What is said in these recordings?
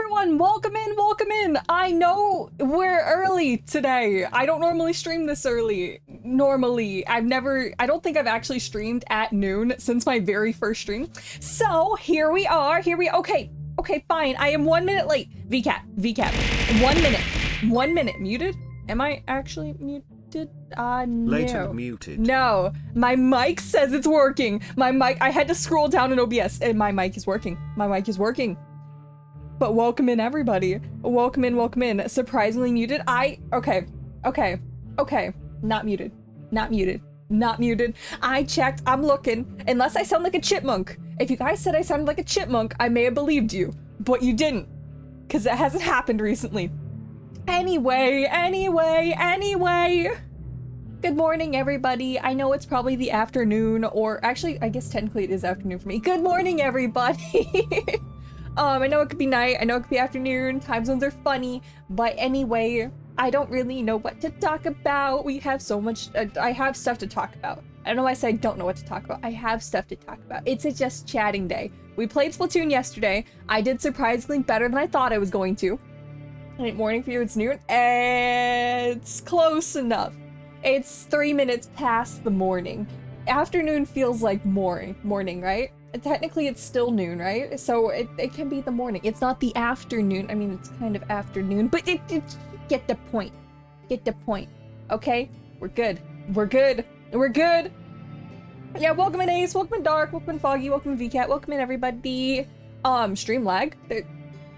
everyone, welcome in, welcome in. I know we're early today. I don't normally stream this early. I don't think I've actually streamed at noon since my very first stream. So here we are, okay, fine. I am 1 minute late. VCAT, 1 minute. Muted? Am I actually muted? No. Late and muted. No, my mic says it's working. My mic, I had to scroll down in OBS and my mic is working. But welcome in, everybody. Welcome in. Surprisingly muted. Okay. Not muted. I checked. I'm looking. Unless I sound like a chipmunk. If you guys said I sounded like a chipmunk, I may have believed you. But you didn't. Because it hasn't happened recently. Anyway. Good morning, everybody. I know it's probably the afternoon, or actually, I guess technically it is afternoon for me. Good morning, everybody. I know it could be night, I know it could be afternoon, time zones are funny, but anyway, I don't really know what to talk about. We have so much, I have stuff to talk about. I don't know why I said I don't know what to talk about. I have stuff to talk about. It's a just chatting day. We played Splatoon yesterday. I did surprisingly better than I thought I was going to. Ain't morning for you, it's noon. It's close enough. It's 3 minutes past the morning. Afternoon feels like morning, right? Technically it's still noon, right? So it can be the morning. It's not the afternoon. I mean, it's kind of afternoon, but it get the point. Okay? We're good. Yeah, welcome in Ace, welcome in Dark, welcome in Foggy, welcome in VCAT, welcome in everybody. Stream lag.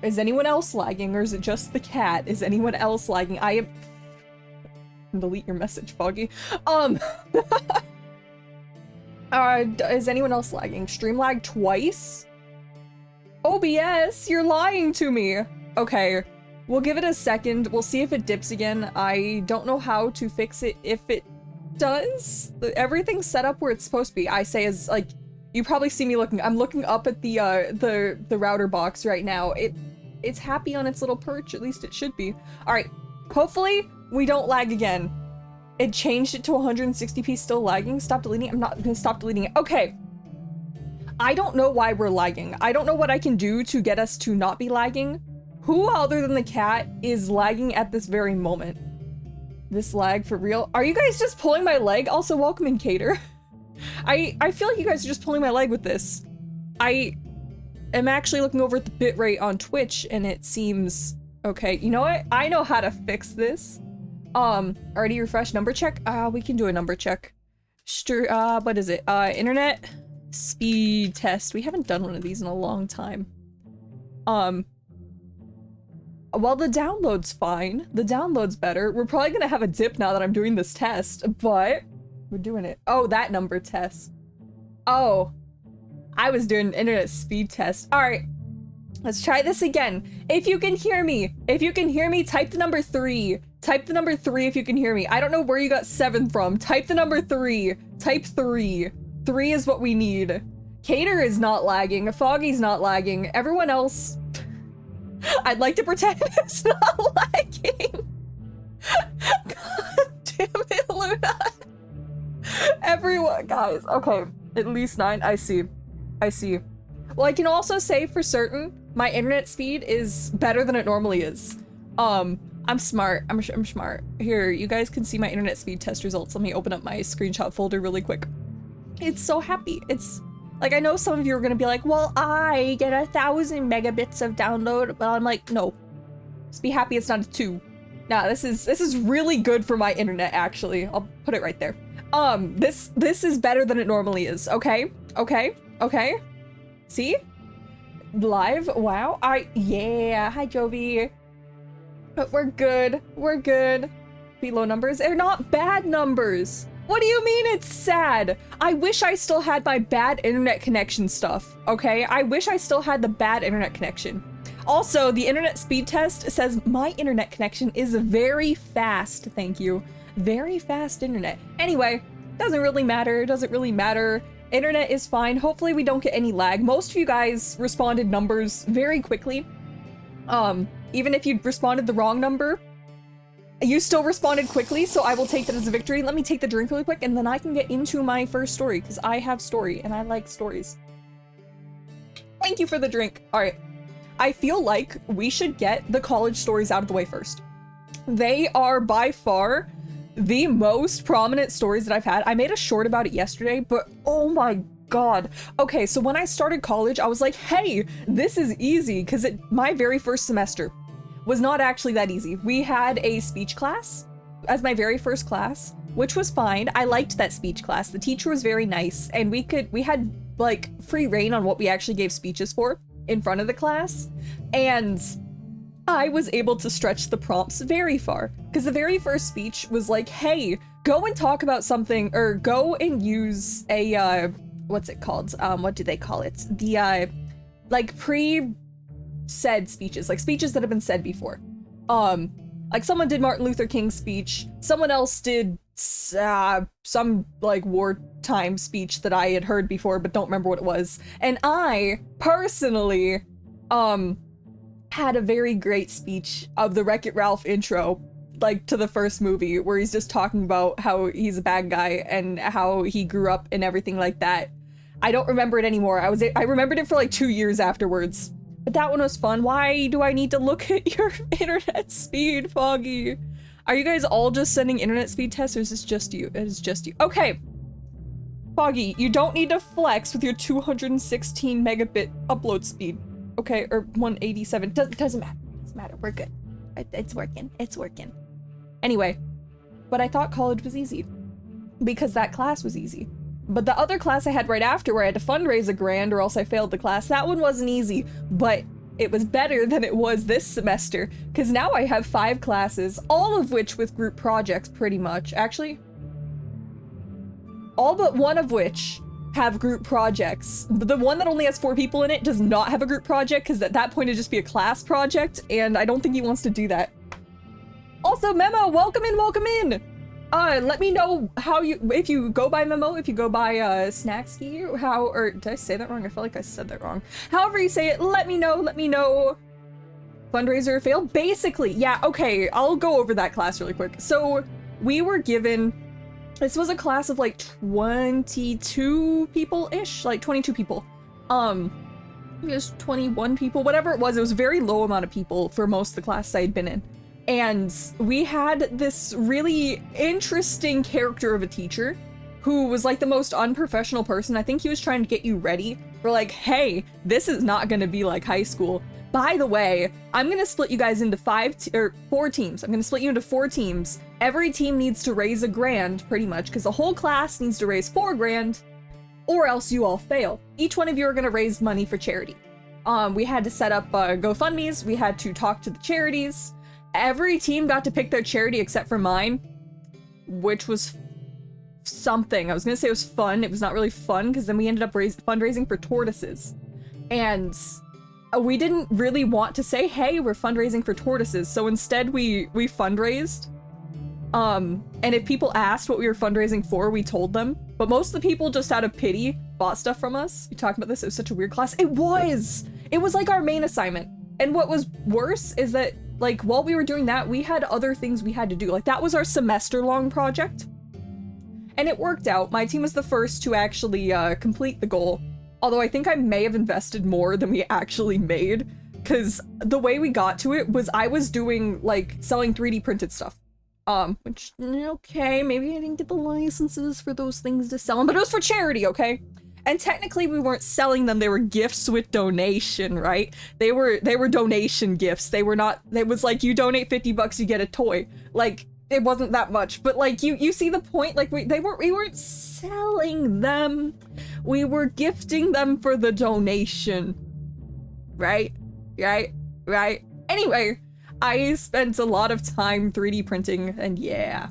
Is anyone else lagging, or is it just the cat? Is anyone else lagging? I am... Delete your message, Foggy. Is anyone else lagging? Stream lag twice? OBS, you're lying to me. Okay, we'll give it a second. We'll see if it dips again. I don't know how to fix it if it does. Everything's set up where it's supposed to be. I say is like, you probably see me looking. I'm looking up at the router box right now. It's happy on its little perch. At least it should be. All right, hopefully we don't lag again. It changed it to 160p, still lagging. Stop deleting it. I'm not gonna stop deleting it. Okay. I don't know why we're lagging. I don't know what I can do to get us to not be lagging. Who other than the cat is lagging at this very moment? This lag for real? Are you guys just pulling my leg? Also, welcome in, Cater. I feel like you guys are just pulling my leg with this. I am actually looking over at the bitrate on Twitch and it seems... Okay, you know what? I know how to fix this. Already refresh number check? We can do a number check. What is it? Internet speed test. We haven't done one of these in a long time. Well, the download's fine. The download's better. We're probably gonna have a dip now that I'm doing this test, but we're doing it. Oh, that number test. Oh, I was doing an internet speed test. All right, let's try this again. If you can hear me, type the number 3. Type the number 3 if you can hear me. I don't know where you got 7 from. Type the number 3. Type 3. 3 is what we need. Cater is not lagging. Foggy's not lagging. Everyone else... I'd like to pretend it's not lagging. God damn it, Luna. Everyone, guys. Okay, at least 9. I see. Well, I can also say for certain, my internet speed is better than it normally is. I'm smart. I'm smart. Here, you guys can see my internet speed test results. Let me open up my screenshot folder really quick. It's so happy. It's like, I know some of you are gonna be like, well, I get 1,000 megabits of download, but I'm like, no. Just be happy it's not a 2. Nah, this is really good for my internet, actually. I'll put it right there. This is better than it normally is, okay? Okay? See? Live? Wow. Yeah. Hi, Jovi. But we're good. Below numbers. They're not bad numbers. What do you mean it's sad? I wish I still had my bad internet connection stuff, okay? I wish I still had the bad internet connection. Also, the internet speed test says my internet connection is very fast, thank you. Very fast internet. Anyway, doesn't really matter. Internet is fine. Hopefully we don't get any lag. Most of you guys responded numbers very quickly. Even if you responded the wrong number, you still responded quickly, so I will take that as a victory. Let me take the drink really quick, and then I can get into my first story, because I have story, and I like stories. Thank you for the drink. All right. I feel like we should get the college stories out of the way first. They are by far the most prominent stories that I've had. I made a short about it yesterday, but oh my God. Okay, so when I started college, I was like, hey, this is easy, because my very first semester was not actually that easy. We had a speech class as my very first class, which was fine. I liked that speech class. The teacher was very nice, and we had like free reign on what we actually gave speeches for in front of the class. And I was able to stretch the prompts very far, because the very first speech was like, hey, go and talk about something, or go and use a, what's it called? What do they call it? The, like pre-said speeches, like speeches that have been said before. Like someone did Martin Luther King's speech, someone else did some like wartime speech that I had heard before but don't remember what it was. And I personally had a very great speech of the Wreck-It Ralph intro, like to the first movie, where he's just talking about how he's a bad guy and how he grew up and everything like that. I don't remember it anymore. I remembered it for like 2 years afterwards. But that one was fun. Why do I need to look at your internet speed, Foggy? Are you guys all just sending internet speed tests, or is this just you? It is just you. Okay. Foggy, you don't need to flex with your 216 megabit upload speed. Okay, or 187. Doesn't matter. Doesn't matter. We're good. It's working. It's working. Anyway, but I thought college was easy because that class was easy. But the other class I had right after, where I had to fundraise $1,000 or else I failed the class, that one wasn't easy, but it was better than it was this semester, because now I have 5 classes, all of which with group projects pretty much. Actually, all but one of which have group projects. The one that only has 4 people in it does not have a group project, because at that point it'd just be a class project, and I don't think he wants to do that. Also, Memo, welcome in, welcome in! Let me know how if you go by Memo, if you go by, Snacksky, or did I say that wrong? I feel like I said that wrong. However you say it, let me know. Fundraiser failed? Basically, yeah, okay, I'll go over that class really quick. So, we were given, this was a class of like 22 people-ish, like 22 people. It was 21 people, whatever it was a very low amount of people for most of the classes I had been in. And we had this really interesting character of a teacher who was like the most unprofessional person. I think he was trying to get you ready for like, hey, this is not going to be like high school. By the way, I'm going to split you guys into 4 teams. I'm going to split you into 4 teams. Every team needs to raise $1,000 pretty much, because the whole class needs to raise $4,000 or else you all fail. Each one of you are going to raise money for charity. We had to set up GoFundMes. We had to talk to the charities. Every team got to pick their charity except for mine, which was something. I was gonna say it was fun. It was not really fun, because then we ended up fundraising for tortoises. And we didn't really want to say, hey, we're fundraising for tortoises. So instead we fundraised. And if people asked what we were fundraising for, we told them. But most of the people, just out of pity, bought stuff from us. You talked about this, it was such a weird class. It was like our main assignment. And what was worse is that, like, while we were doing that, we had other things we had to do. Like, that was our semester-long project. And it worked out. My team was the first to actually complete the goal. Although I think I may have invested more than we actually made. Because the way we got to it was I was doing, like, selling 3D printed stuff. Which, okay, maybe I didn't get the licenses for those things to sell them, but it was for charity, okay? And technically we weren't selling them, they were gifts with donation, right? They were donation gifts. They were not, it was like, you donate $50, you get a toy. Like, it wasn't that much, but like, you see the point? Like, we weren't selling them. We were gifting them for the donation. Right? Anyway, I spent a lot of time 3D printing, and yeah.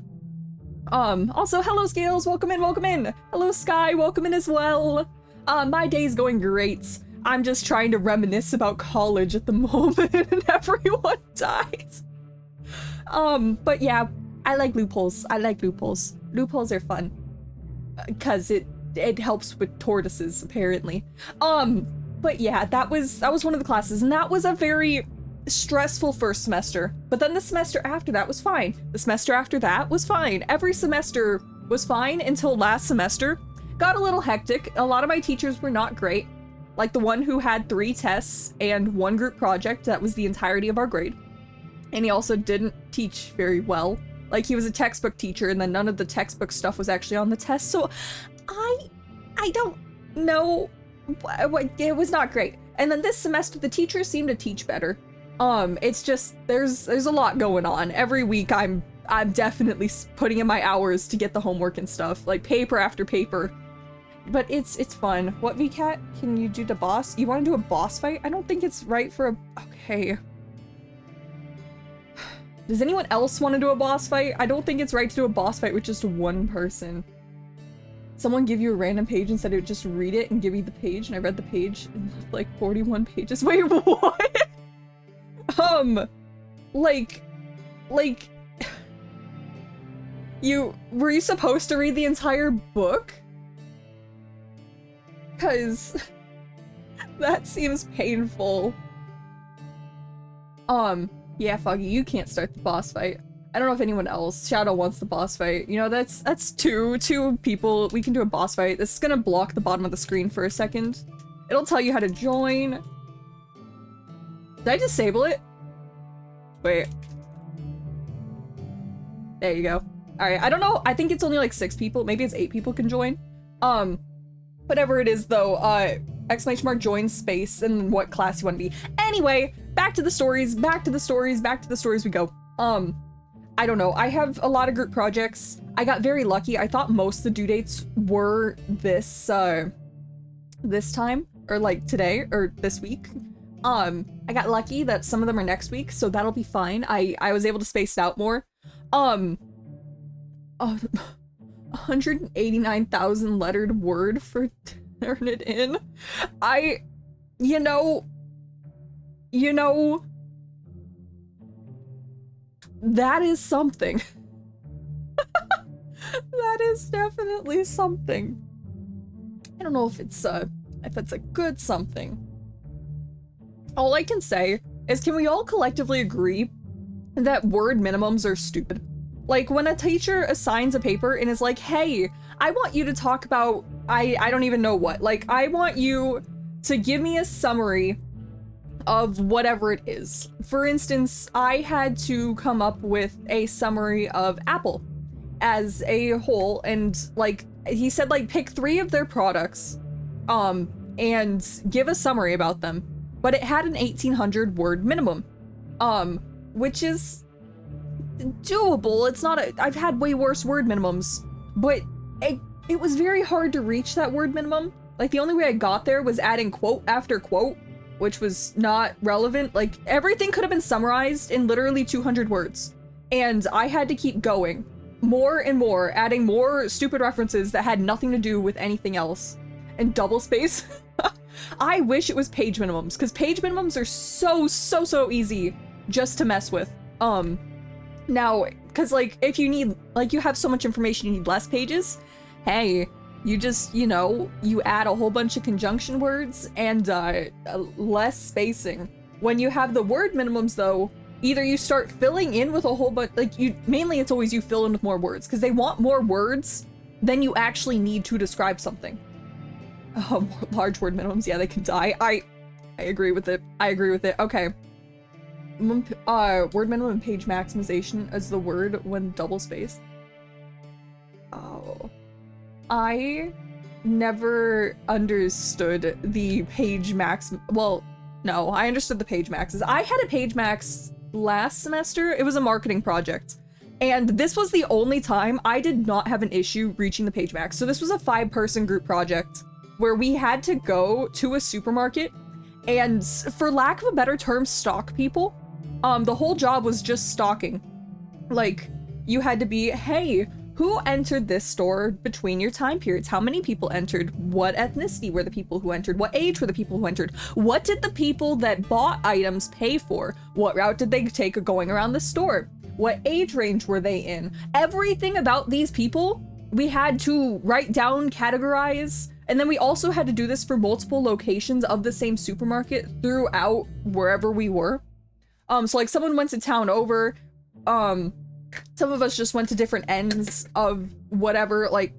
Also, hello Scales, welcome in. Hello Sky, welcome in as well. My day's going great. I'm just trying to reminisce about college at the moment and everyone dies. But yeah, I like loopholes. Loopholes are fun. Cause it helps with tortoises, apparently. But yeah, that was one of the classes, and that was a very stressful first semester, but then the semester after that was fine. The semester after that was fine. Every semester was fine until last semester. Got a little hectic. A lot of my teachers were not great. Like the one who had 3 tests and 1 group project that was the entirety of our grade. And he also didn't teach very well. Like he was a textbook teacher and then none of the textbook stuff was actually on the test. So I don't know, it was not great. And then this semester the teachers seem to teach better. It's just there's a lot going on. Every week I'm definitely putting in my hours to get the homework and stuff, like paper after paper. But it's fun. What VCat can you do to boss? You want to do a boss fight? I don't think it's right for a... Okay. Does anyone else want to do a boss fight? I don't think it's right to do a boss fight with just one person. Someone give you a random page and said it would just read it and give you the page, and I read the page and left like 41 pages. Wait, what? Like, were you supposed to read the entire book? 'Cause that seems painful. Yeah, Foggy, you can't start the boss fight. I don't know if anyone else. Shadow wants the boss fight. You know, that's two people. We can do a boss fight. This is gonna block the bottom of the screen for a second. It'll tell you how to join. Did I disable it? Wait. There you go. Alright, I don't know. I think it's only like 6 people. Maybe it's 8 people can join. Whatever it is though, exclamation mark join space and what class you want to be. Anyway, back to the stories we go. I don't know. I have a lot of group projects. I got very lucky. I thought most of the due dates were this time, or like today, or this week. I got lucky that some of them are next week, so that'll be fine. I was able to space it out more. 189,000 lettered word for turn it in. You know, that is something. That is definitely something. I don't know if it's a good something. All I can say is, can we all collectively agree that word minimums are stupid? Like, when a teacher assigns a paper and is like, hey, I want you to talk about, I don't even know what. Like, I want you to give me a summary of whatever it is. For instance, I had to come up with a summary of Apple as a whole, and like, he said, like, pick 3 of their products, and give a summary about them. But it had an 1,800 word minimum, which is doable. It's not I've had way worse word minimums, but it was very hard to reach that word minimum. Like, the only way I got there was adding quote after quote, which was not relevant. Like, everything could have been summarized in literally 200 words. And I had to keep going more and more, adding more stupid references that had nothing to do with anything else. And double space. I wish it was page minimums, because page minimums are so easy just to mess with. Now, because like, if you need, like, you have so much information, you need less pages. Hey, you just, you know, you add a whole bunch of conjunction words and less spacing. When you have the word minimums though, either you start filling in with a whole bunch, like, mainly it's always you fill in with more words, because they want more words than you actually need to describe something. Large word minimums, yeah, they can die. I agree with it. Okay. Word minimum and page maximization as the word when double space. Oh. I never understood the page max. Well, no, I understood the page maxes. I had a page max last semester. It was a marketing project. And this was the only time I did not have an issue reaching the page max. So this was a 5-person group project where we had to go to a supermarket and, for lack of a better term, stalk people. The whole job was just stalking. Like, you had to be, hey, who entered this store between your time periods? How many people entered? What ethnicity were the people who entered? What age were the people who entered? What did the people that bought items pay for? What route did they take going around the store? What age range were they in? Everything about these people, we had to write down, categorize, and then we also had to do this for multiple locations of the same supermarket throughout wherever we were. So like, someone went to town over, some of us just went to different ends of whatever, like,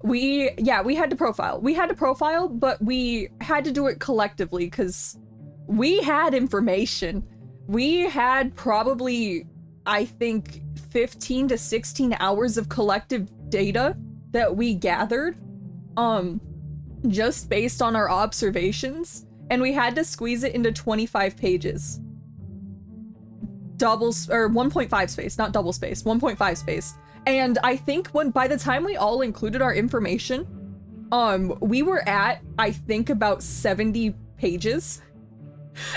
we had to profile. We had to profile, but we had to do it collectively because we had information. We had probably, I think, 15 to 16 hours of collective data that we gathered, just based on our observations, and we had to squeeze it into 25 pages. 1.5 space, not double space, 1.5 space. And I think by the time we all included our information, we were at, I think, about 70 pages.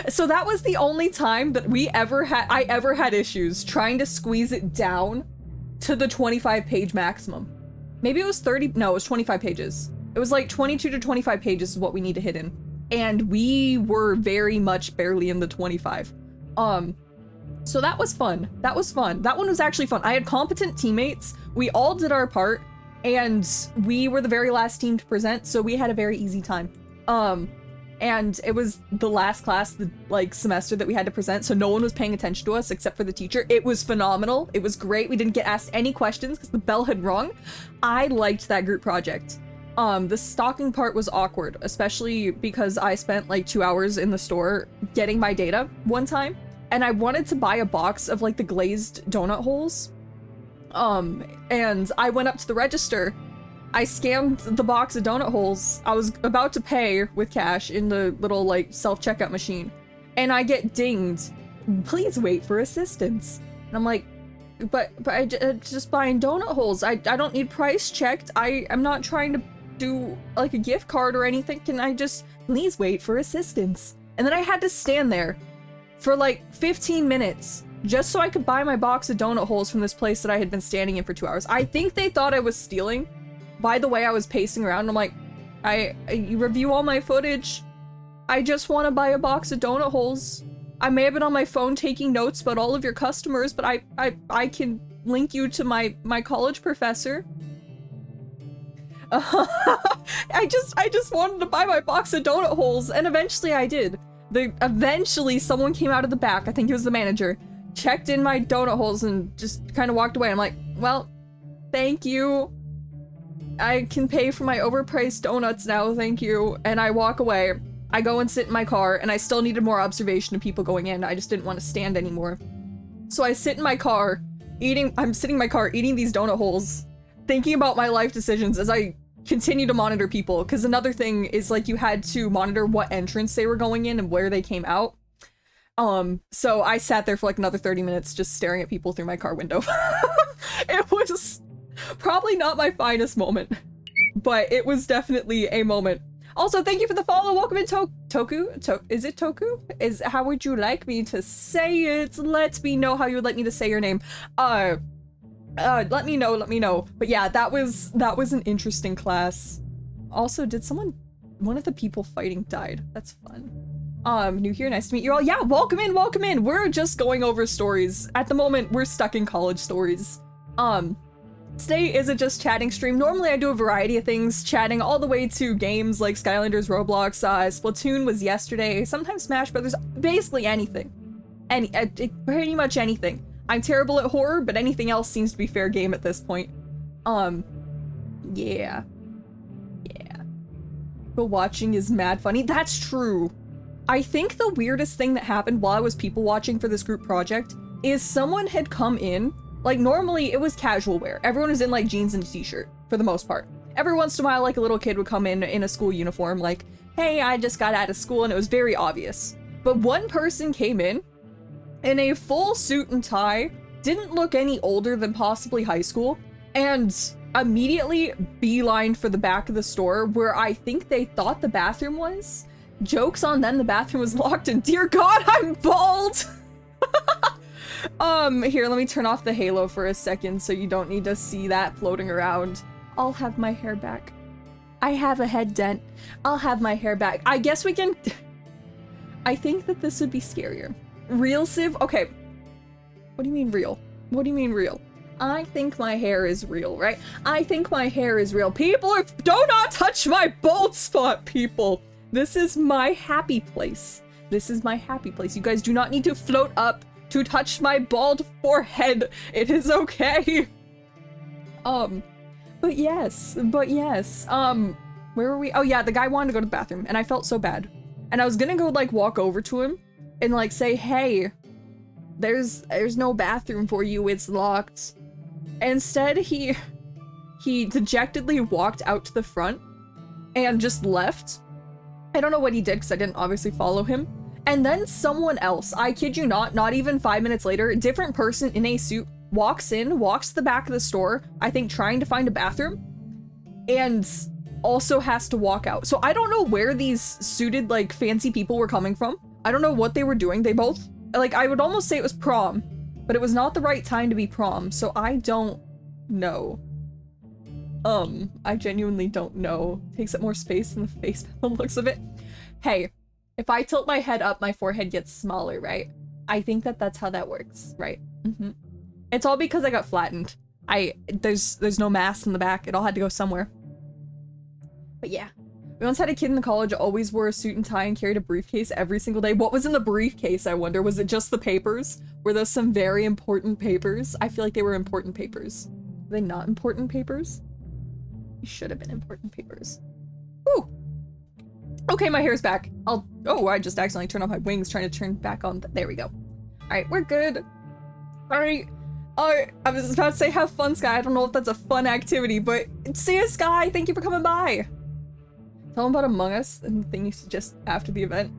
So that was the only time that I ever had issues trying to squeeze it down to the 25 page maximum. Maybe it was 30, no, it was 25 pages. It was like 22 to 25 pages is what we need to hit in. And we were very much barely in the 25. So that was fun. That was fun. That one was actually fun. I had competent teammates. We all did our part, and we were the very last team to present, so we had a very easy time. And it was the last class, semester that we had to present, so no one was paying attention to us except for the teacher. It was phenomenal. It was great. We didn't get asked any questions because the bell had rung. I liked that group project. The stalking part was awkward, especially because I spent like 2 hours in the store getting my data one time, and I wanted to buy a box of like the glazed donut holes. And I went up to the register. I scanned the box of donut holes. I was about to pay with cash in the little like self-checkout machine, and I get dinged. Please wait for assistance. And I'm like, but I just buying donut holes. I don't need price checked. I'm not trying to do like a gift card or anything. Can I just please wait for assistance? And then I had to stand there for like 15 minutes just so I could buy my box of donut holes from this place that I had been standing in for 2 hours. I think they thought I was stealing. By the way, I was pacing around. I'm like, you review all my footage. I just want to buy a box of donut holes. I may have been on my phone taking notes about all of your customers, but I can link you to my college professor. I just wanted to buy my box of donut holes, and eventually I did. Eventually someone came out of the back, I think it was the manager, checked in my donut holes and just kind of walked away. I'm like, well, thank you. I can pay for my overpriced donuts now, thank you. And I walk away. I go and sit in my car, and I still needed more observation of people going in. I just didn't want to stand anymore. So I sit in my car, I'm sitting in my car eating these donut holes, thinking about my life decisions as I continue to monitor people. Because another thing is like you had to monitor what entrance they were going in and where they came out. So I sat there for like another 30 minutes just staring at people through my car window. It was probably not my finest moment, but it was definitely a moment. Also, thank you for the follow. Welcome in, Toku. Is it Toku? How would you like me to say it? Let me know how you would like me to say your name. Let me know. But yeah, that was an interesting class. Also, one of the people fighting died. That's fun. New here, nice to meet you all. Yeah, welcome in. We're just going over stories. At the moment, we're stuck in college stories. Today is a just chatting stream. Normally I do a variety of things, chatting all the way to games like Skylanders, Roblox, Splatoon was yesterday, sometimes Smash Brothers, basically anything. Pretty much anything. I'm terrible at horror, but anything else seems to be fair game at this point. Yeah. But watching is mad funny. That's true. I think the weirdest thing that happened while I was people watching for this group project is someone had come in. Like, normally it was casual wear. Everyone was in like jeans and a t-shirt for the most part. Every once in a while, like a little kid would come in a school uniform, like, hey, I just got out of school, and it was very obvious. But one person came in a full suit and tie, didn't look any older than possibly high school, and immediately beelined for the back of the store where I think they thought the bathroom was. Joke's on them, the bathroom was locked, and dear God, I'm bald! Here, let me turn off the halo for a second so you don't need to see that floating around. I'll have my hair back. I have a head dent. I'll have my hair back. I guess we can... I think that this would be scarier. Real Civ? Okay. What do you mean real? What do you mean real? I think my hair is real, right? I think my hair is real. People are... Do not touch my bald spot, people! This is my happy place. This is my happy place. You guys do not need to float up to touch my bald forehead. It is okay. But yes, where were we? Oh yeah, the guy wanted to go to the bathroom and I felt so bad. And I was gonna go like walk over to him and like say, hey, there's no bathroom for you, it's locked. Instead, he dejectedly walked out to the front and just left. I don't know what he did because I didn't obviously follow him. And then someone else, I kid you not even 5 minutes later, a different person in a suit walks to the back of the store, I think trying to find a bathroom, and also has to walk out. So I don't know where these suited, like, fancy people were coming from. I don't know what they were doing. They both, like, I would almost say it was prom, but it was not the right time to be prom, so I don't know. I genuinely don't know. Takes up more space than the face by the looks of it. Hey, if I tilt my head up, my forehead gets smaller, right? I think that's how that works, right? Mm-hmm. It's all because I got flattened. There's no mass in the back. It all had to go somewhere. But yeah. We once had a kid in the college always wore a suit and tie and carried a briefcase every single day. What was in the briefcase, I wonder? Was it just the papers? Were those some very important papers? I feel like they were important papers. Were they not important papers? They should have been important papers. Woo! Okay, my hair's back. Oh, I just accidentally turned off my wings trying to turn back on. There we go. Alright, we're good. Alright. I was about to say have fun, Sky. I don't know if that's a fun activity, but see you, Sky. Thank you for coming by. Tell them about Among Us and the thing you suggest after the event.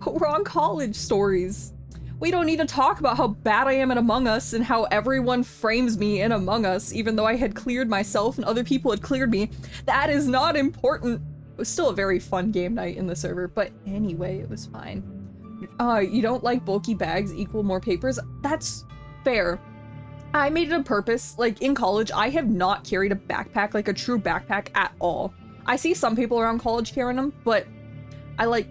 We're on college stories. We don't need to talk about how bad I am at Among Us and how everyone frames me in Among Us, even though I had cleared myself and other people had cleared me. That is not important. It was still a very fun game night in the server, but anyway, it was fine. You don't like bulky bags equal more papers? That's fair. I made it on purpose. Like, in college, I have not carried a backpack, like a true backpack at all. I see some people around college carrying them, but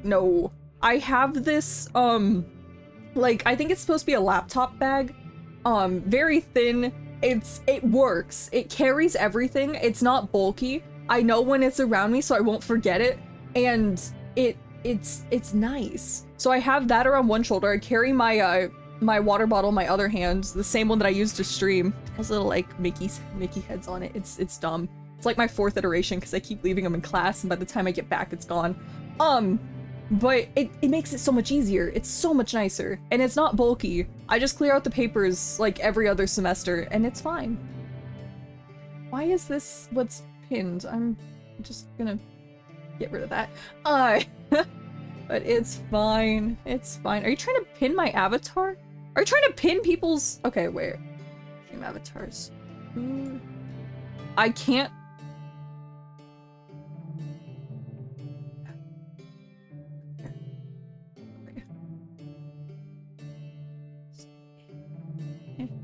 no. I have this, like, I think it's supposed to be a laptop bag. Very thin. It works. It carries everything. It's not bulky. I know when it's around me, so I won't forget it. And it's nice. So I have that around one shoulder. I carry my my water bottle in my other hand, the same one that I use to stream. It has little like Mickey heads on it. It's dumb. It's like my 4th iteration because I keep leaving them in class, and by the time I get back, it's gone. But it makes it so much easier. It's so much nicer, and it's not bulky. I just clear out the papers like every other semester, and it's fine. Why is this what's pinned? I'm just gonna get rid of that. But it's fine. It's fine. Are you trying to pin my avatar? Are you trying to pin people's... Okay, wait. Stream avatars. I can't...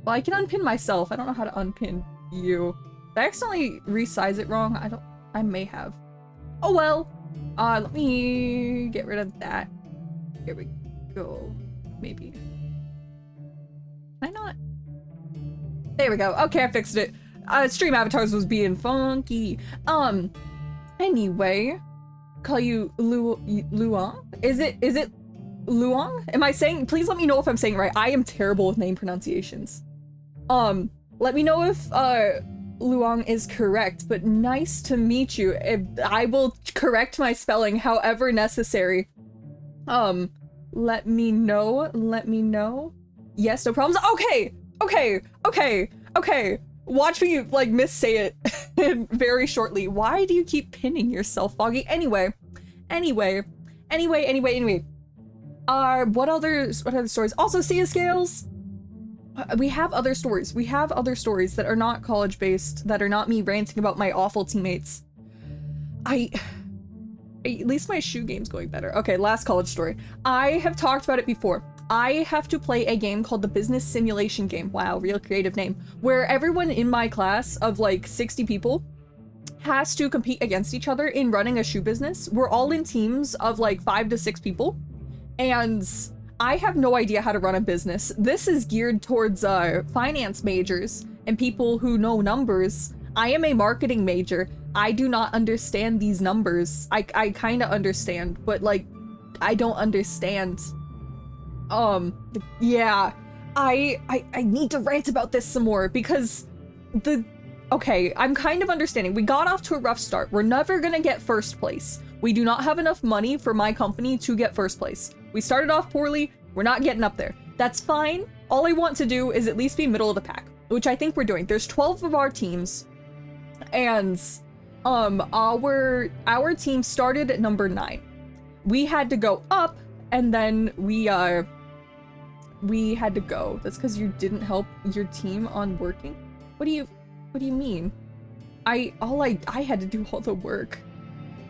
Well, I can unpin myself. I don't know how to unpin you. Did I accidentally resize it wrong? I may have. Oh well. Let me get rid of that. Here we go. Maybe. Can I not? There we go. Okay, I fixed it. Stream avatars was being funky. Anyway. Call you Luong? Is it Luong? Am I saying? Please let me know if I'm saying it right. I am terrible with name pronunciations. Let me know if, Luong is correct, but nice to meet you. I will correct my spelling however necessary. Let me know. Yes, no problems. Okay. Watch me, like, missay it very shortly. Why do you keep pinning yourself, Foggy? Anyway. What other stories? Also, Sia Scales! We have other stories. We have other stories that are not college-based, that are not me ranting about my awful teammates. At least my shoe game's going better. Okay, last college story. I have talked about it before. I have to play a game called the Business Simulation Game. Wow, real creative name. Where everyone in my class of like 60 people has to compete against each other in running a shoe business. We're all in teams of like 5 to 6 people. And I have no idea how to run a business. This is geared towards finance majors and people who know numbers. I am a marketing major. I do not understand these numbers. I kind of understand, but like, I don't understand. Yeah, I need to rant about this some more because okay, I'm kind of understanding. We got off to a rough start. We're never gonna get first place. We do not have enough money for my company to get first place. We started off poorly. We're not getting up there. That's fine. All I want to do is at least be middle of the pack, which I think we're doing. There's 12 of our teams, and our team started at number 9. We had to go up, and then we had to go. That's because you didn't help your team on working? What do you mean? I had to do all the work.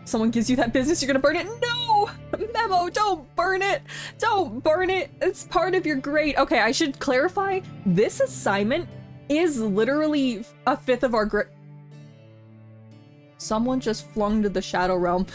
Someone gives you that business, you're gonna burn it? No! Memo, don't burn it! Don't burn it! It's part of your grade. Okay, I should clarify. This assignment is literally a 5th of our grade. Someone just flung to the Shadow Realm.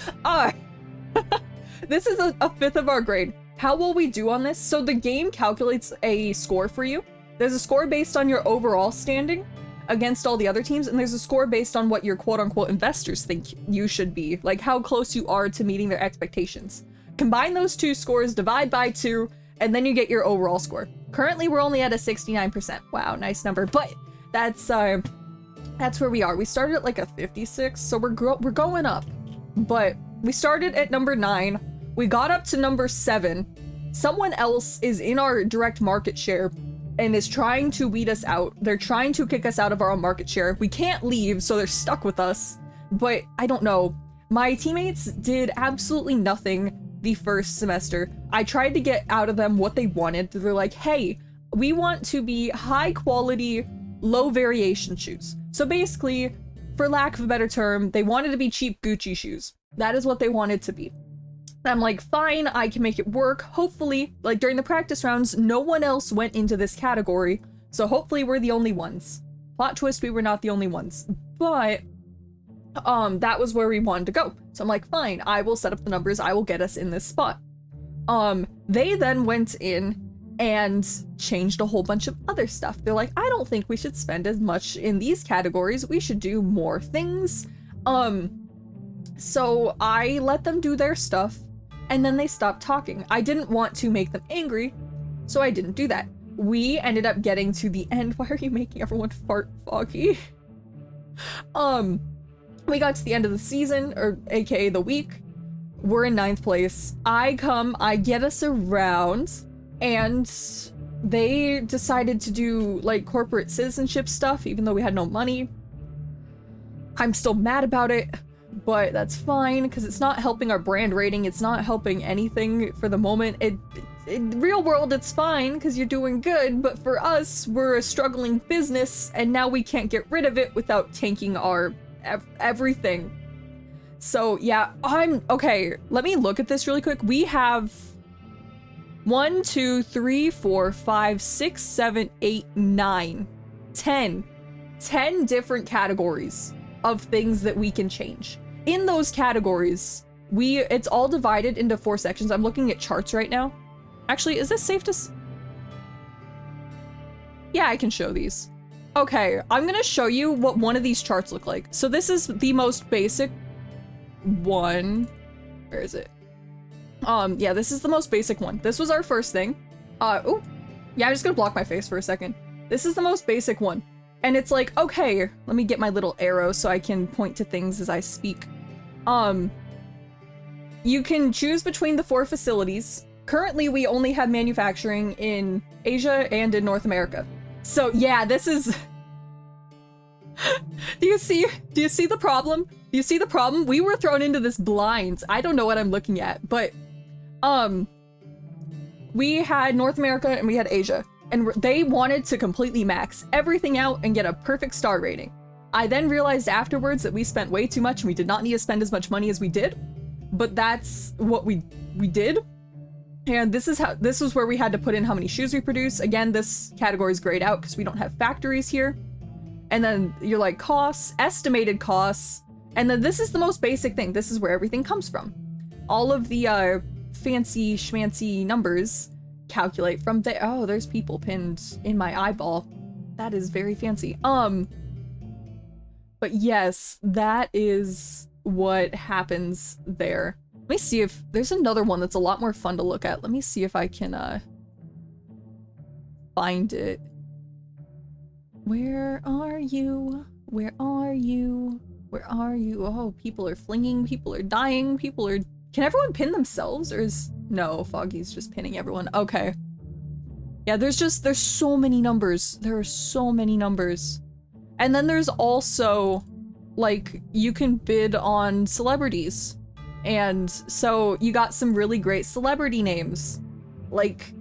This is a 5th of our grade. How will we do on this? So the game calculates a score for you. There's a score based on your overall standing against all the other teams, and there's a score based on what your quote-unquote investors think you should be, like how close you are to meeting their expectations. Combine those 2 scores, divide by 2, and then you get your overall score. Currently, we're only at a 69%. Wow, nice number, but that's where we are. We started at like a 56, so we're going up, but we started at number 9. We got up to number 7. Someone else is in our direct market share and is trying to weed us out. They're trying to kick us out of our own market share. We can't leave, so they're stuck with us. But I don't know. My teammates did absolutely nothing the first semester. I tried to get out of them what they wanted. They're like, hey, we want to be high quality, low variation shoes. So basically, for lack of a better term, they wanted to be cheap Gucci shoes. That is what they wanted to be. I'm like, fine, I can make it work. Hopefully, like during the practice rounds, no one else went into this category. So hopefully we're the only ones. Plot twist, we were not the only ones. But that was where we wanted to go. So I'm like, fine, I will set up the numbers. I will get us in this spot. They then went in and changed a whole bunch of other stuff. They're like, I don't think we should spend as much in these categories. We should do more things. So I let them do their stuff. And then they stopped talking. I didn't want to make them angry, so I didn't do that. We ended up getting to the end. Why are you making everyone fart foggy? We got to the end of the season, or aka the week. We're in 9th place. I get us around, and they decided to do like corporate citizenship stuff, even though we had no money. I'm still mad about it. But that's fine, because it's not helping our brand rating. It's not helping anything for the moment. In real world, it's fine, because you're doing good. But for us, we're a struggling business, and now we can't get rid of it without tanking our everything. So, yeah, okay, let me look at this really quick. We have 1, 2, 3, 4, 5, 6, 7, 8, 9, 10 different categories of things that we can change. In those categories, it's all divided into 4 sections. I'm looking at charts right now. Actually, is this safe to yeah, I can show these. Okay, I'm gonna show you what one of these charts look like. So this is the most basic one. Where is it? Yeah, this is the most basic one. This was our first thing. Oh, yeah, I'm just gonna block my face for a second. This is the most basic one. And it's like, okay, let me get my little arrow so I can point to things as I speak. You can choose between the 4 facilities. Currently, we only have manufacturing in Asia and in North America. So yeah, this is... Do you see the problem? Do you see the problem? We were thrown into this blind. I don't know what I'm looking at, but we had North America and we had Asia. And they wanted to completely max everything out and get a perfect star rating. I then realized afterwards that we spent way too much and we did not need to spend as much money as we did. But that's what we did. And this was where we had to put in how many shoes we produce. Again, this category is grayed out because we don't have factories here. And then you're like costs, estimated costs. And then this is the most basic thing. This is where everything comes from. All of the fancy schmancy numbers calculate from there. Oh, there's people pinned in my eyeball. That is very fancy. But yes, that is what happens there. Let me see if there's another one that's a lot more fun to look at. Let me see if I can find it. Where are you? Where are you? Where are you? Oh, people are flinging, people are dying, people are... Can everyone pin themselves, or is... No, Foggy's just pinning everyone. Okay. Yeah, there's so many numbers. There are so many numbers. And then there's also, like, you can bid on celebrities. And so you got some really great celebrity names. Like,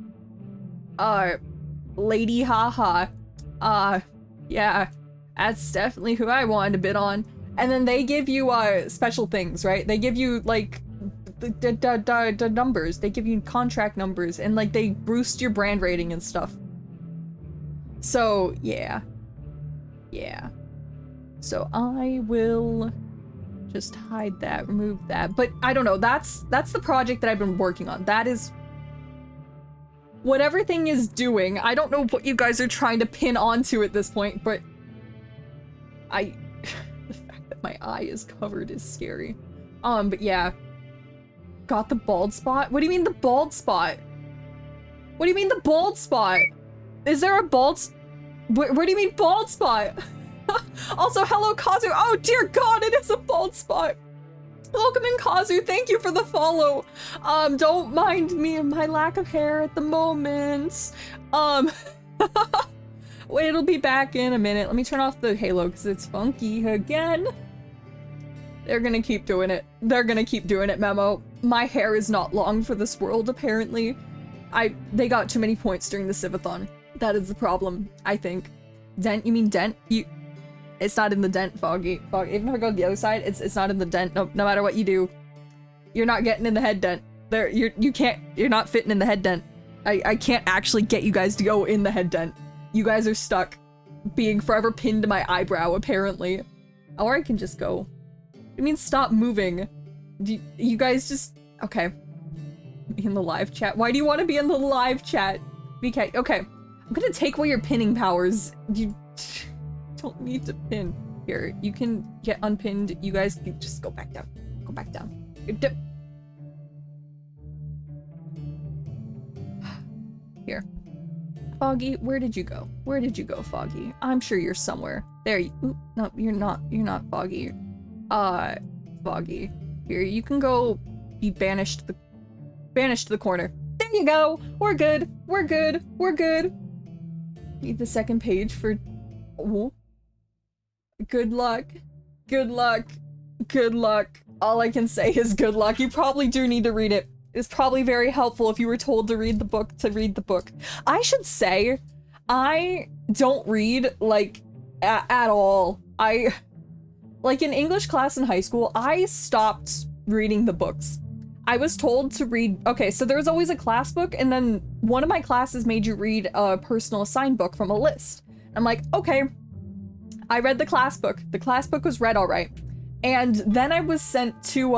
Lady Haha. Yeah, that's definitely who I wanted to bid on. And then they give you, special things, right? They give you, like, the numbers. They give you contract numbers, and, like, they boost your brand rating and stuff. So, yeah. Yeah. So I will just hide that, remove that. But I don't know, that's the project that I've been working on. That is what everything is doing. I don't know what you guys are trying to pin onto at this point, but the fact that my eye is covered is scary. But yeah. Got the bald spot? What do you mean the bald spot? What do you mean the bald spot? Is there a bald... Where do you mean bald spot? Also, hello, Kazu. Oh, dear God, it is a bald spot. Welcome in, Kazu. Thank you for the follow. Don't mind me and my lack of hair at the moment. Wait, it'll be back in a minute. Let me turn off the halo because it's funky again. They're gonna keep doing it. They're gonna keep doing it, Memo. My hair is not long for this world, apparently. They got too many points during the Civathon. That is the problem, I think. Dent? You mean dent? It's not in the dent, Foggy. Even if I go to the other side, it's not in the dent. No matter what you do, you're not getting in the head dent. You're not fitting in the head dent. I can't actually get you guys to go in the head dent. You guys are stuck being forever pinned to my eyebrow, apparently. Or I can just go. I mean, stop moving. You guys just... Okay. Be in the live chat. Why do you want to be in the live chat? BK, okay. I'm gonna take away your pinning powers. You don't need to pin. Here, you can get unpinned. You guys can just go back down. Go back down. Dip. Here. Foggy, where did you go? Where did you go, Foggy? I'm sure you're somewhere. There you... Oop, no, you're not. You're not Foggy. Foggy. Here, you can go be banished to the corner. There you go! We're good! We're good! We're good! Need the second page for... Oh. Good luck. Good luck. Good luck. All I can say is good luck. You probably do need to read it. It's probably very helpful if you were told to read the book, I should say, I don't read, like, at all. Like, in English class in high school, I stopped reading the books. I was told to read... Okay, so there was always a class book, and then one of my classes made you read a personal assigned book from a list. I'm like, okay. I read the class book. The class book was read all right. And then I was sent to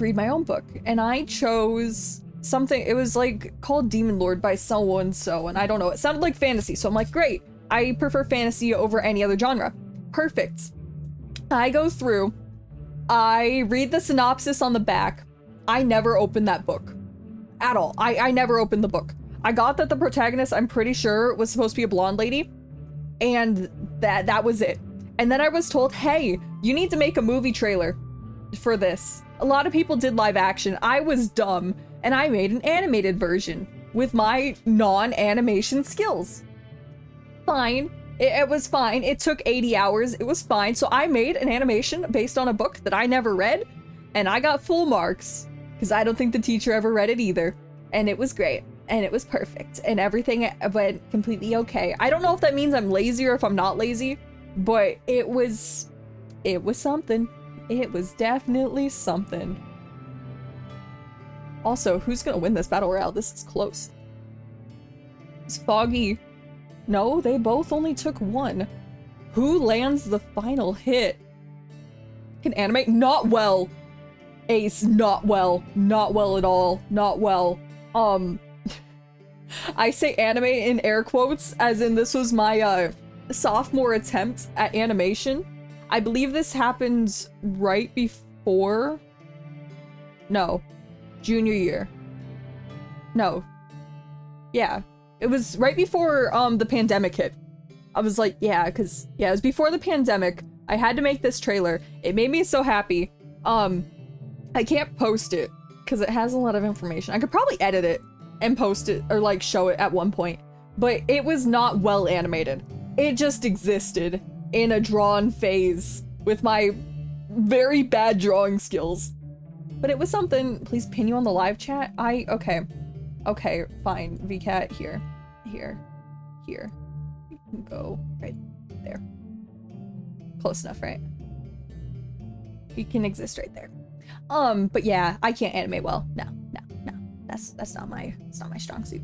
read my own book, and I chose something... It was, like, called Demon Lord by so-and-so, and I don't know. It sounded like fantasy, so I'm like, great. I prefer fantasy over any other genre. Perfect. I go through, I read the synopsis on the back. I never opened that book. At all. I never opened the book. I got that the protagonist, I'm pretty sure, was supposed to be a blonde lady. And that was it. And then I was told, hey, you need to make a movie trailer for this. A lot of people did live action. I was dumb, and I made an animated version with my non-animation skills. Fine. It was fine. It took 80 hours. It was fine. So I made an animation based on a book that I never read, and I got full marks because I don't think the teacher ever read it either. And it was great, and it was perfect, and everything went completely okay. I don't know if that means I'm lazy or if I'm not lazy, but it was something. It was definitely something. Also, who's gonna win this battle royale? This is close. It's Foggy. No, they both only took one. Who lands the final hit? Can animate? Not well. Ace, not well. Not well at all. Not well. I say animate in air quotes, as in this was my, sophomore attempt at animation. I believe this happened right before... No. Junior year. No. Yeah. It was right before, the pandemic hit. I was like, yeah, because, yeah, it was before the pandemic. I had to make this trailer. It made me so happy. I can't post it because it has a lot of information. I could probably edit it and post it or like show it at one point, but it was not well animated. It just existed in a drawn phase with my very bad drawing skills. But it was something. Please pin you on the live chat. Okay. Okay, fine. VCat here. Here. Here. You can go right there. Close enough, right? He can exist right there. But yeah, I can't animate well. No. That's not my strong suit.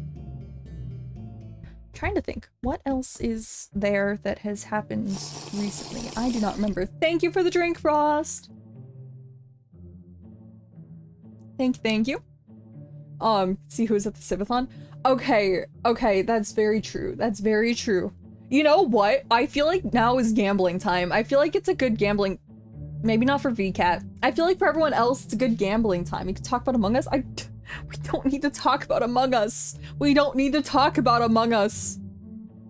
Trying to think, what else is there that has happened recently? I do not remember. Thank you for the drink, Frost. Thank you. See who's at the Civathon? Okay, that's very true. That's very true. You know what? I feel like now is gambling time. I feel like it's a good gambling... Maybe not for VCat. I feel like for everyone else, it's a good gambling time. We could talk about Among Us. We don't need to talk about Among Us. We don't need to talk about Among Us.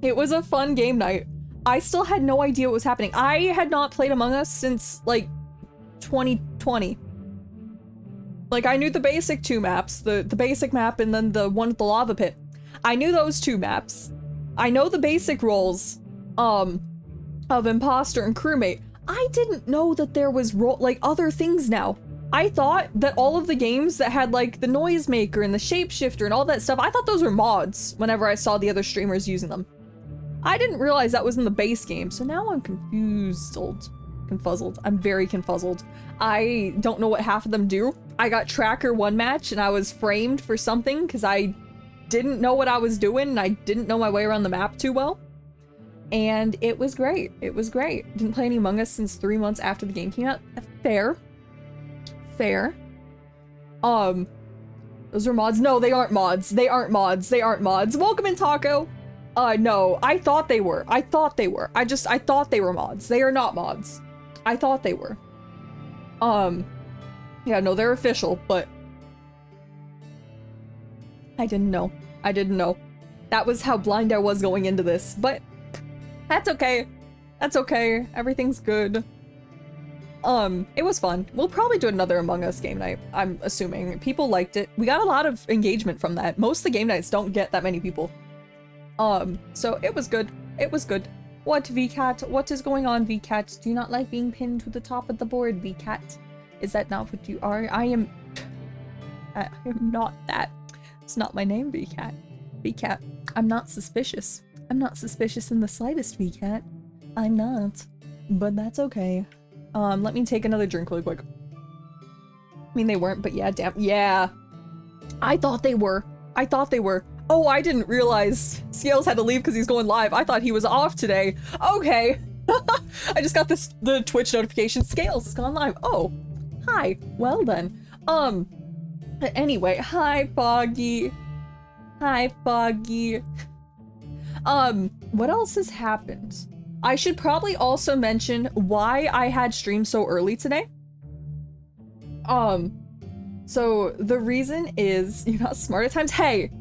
It was a fun game night. I still had no idea what was happening. I had not played Among Us since, like, 2020. Like, I knew the basic 2 maps, the basic map and then the one with the lava pit. I knew those 2 maps. I know the basic roles, of imposter and crewmate. I didn't know that there was like other things now. I thought that all of the games that had like the noisemaker and the shapeshifter and all that stuff, I thought those were mods whenever I saw the other streamers using them. I didn't realize that was in the base game, so now I'm confuzzled. I'm very confuzzled. I don't know what half of them do. I got tracker 1 match and I was framed for something because I didn't know what I was doing and I didn't know my way around the map too well. And it was great. It was great. Didn't play any Among Us since 3 months after the game came out. Fair. Those are mods. No, they aren't mods. They aren't mods. Welcome in, Taco. No, I thought they were. I thought they were mods. They are not mods. I thought they were. Yeah, no, they're official, but I didn't know. That was how blind I was going into this, but that's okay. Everything's good. It was fun. We'll probably do another Among Us game night, I'm assuming. People liked it. We got a lot of engagement from that. Most of the game nights don't get that many people. So it was good. What, VCat? What is going on, VCat? Do you not like being pinned to the top of the board, VCat? Is that not what you are? I am not that. It's not my name, VCat. VCat, I'm not suspicious. I'm not suspicious in the slightest, VCat. I'm not. But that's okay. Let me take another drink really quick. I mean, they weren't, but yeah, damn. Yeah. I thought they were. Oh, I didn't realize Scales had to leave because he's going live. I thought he was off today. Okay. I just got the Twitch notification. Scales has gone live. Oh, hi. Well then. Anyway, hi, Foggy. What else has happened? I should probably also mention why I had streamed so early today. So the reason is, you're not smart at times. Hey,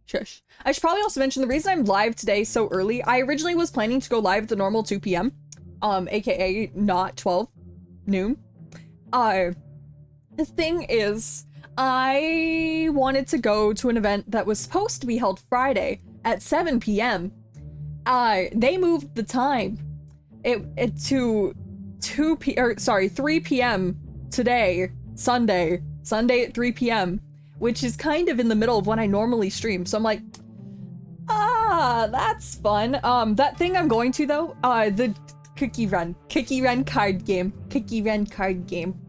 shush. I should probably also mention the reason I'm live today so early. I originally was planning to go live at the normal 2 p.m. AKA not 12 noon. The thing is, I wanted to go to an event that was supposed to be held Friday at 7 p.m. They moved the time to 3 p.m. today, Sunday at 3 p.m., which is kind of in the middle of when I normally stream. So I'm like, that's fun. That thing I'm going to though, the Cookie Run card game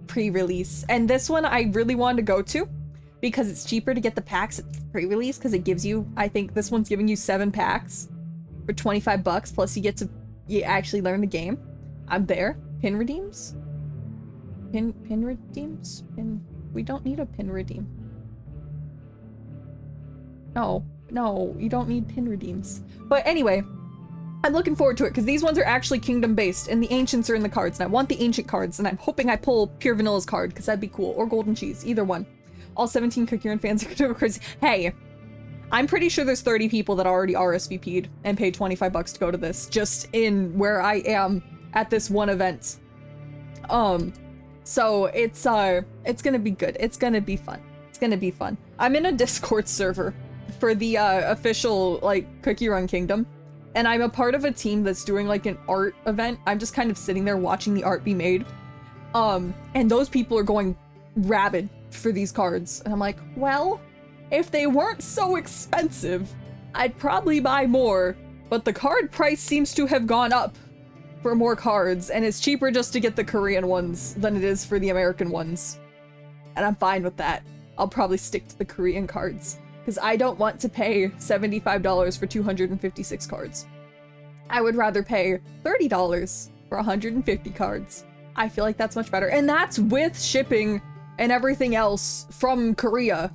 pre-release. And this one I really wanted to go to because it's cheaper to get the packs at pre-release because it gives you, I think this one's giving you 7 packs for $25 plus you get to actually learn the game. I'm there. Pin redeems? Pin redeems? We don't need a pin redeem. No, you don't need pin redeems. But anyway, I'm looking forward to it because these ones are actually kingdom based and the ancients are in the cards and I want the ancient cards and I'm hoping I pull Pure Vanilla's card because that'd be cool, or Golden Cheese, either one. All 17 Cookie Run fans are gonna go crazy. Hey, I'm pretty sure there's 30 people that already RSVP'd and paid 25 bucks to go to this, just in where I am at this one event. So it's gonna be good. It's gonna be fun. It's gonna be fun. I'm in a Discord server for the official like Cookie Run Kingdom, and I'm a part of a team that's doing like an art event. I'm just kind of sitting there watching the art be made. And those people are going rabid for these cards, and I'm like, well, if they weren't so expensive, I'd probably buy more, but the card price seems to have gone up for more cards, and it's cheaper just to get the Korean ones than it is for the American ones. And I'm fine with that. I'll probably stick to the Korean cards, because I don't want to pay $75 for 256 cards. I would rather pay $30 for 150 cards. I feel like that's much better. And that's with shipping and everything else from Korea.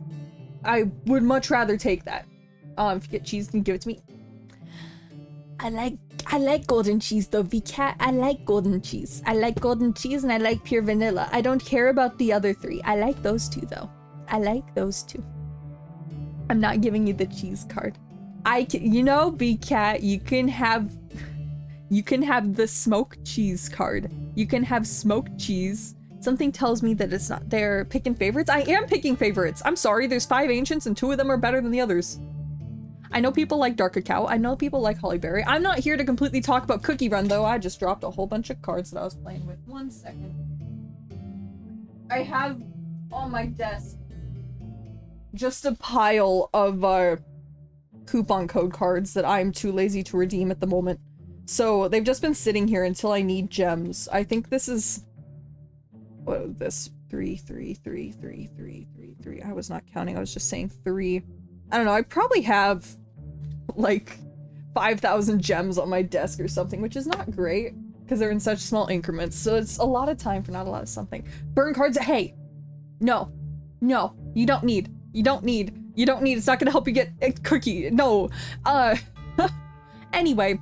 I would much rather take that. If you get cheese, can you give it to me? I like golden cheese though, VCat. I like golden cheese. I like golden cheese and I like pure vanilla. I don't care about the other three. I like those two though. I like those two. I'm not giving you the cheese card. You know, VCat, you can have the smoked cheese card. You can have smoked cheese. Something tells me that it's not. They're picking favorites. I am picking favorites. I'm sorry, there's 5 ancients and 2 of them are better than the others. I know people like Dark Cacao. I know people like Hollyberry. I'm not here to completely talk about Cookie Run though. I just dropped a whole bunch of cards that I was playing with. 1 second. I have on my desk just a pile of coupon code cards that I'm too lazy to redeem at the moment. So they've just been sitting here until I need gems. I think this is... What is this? 3, 3, 3, 3, 3, 3, 3. I was not counting. I was just saying 3. I don't know. I probably have like 5,000 gems on my desk or something, which is not great because they're in such small increments. So it's a lot of time for not a lot of something. Burn cards. Hey, no, no, you don't need. You don't need. You don't need. It's not gonna help you get a cookie. No. Anyway.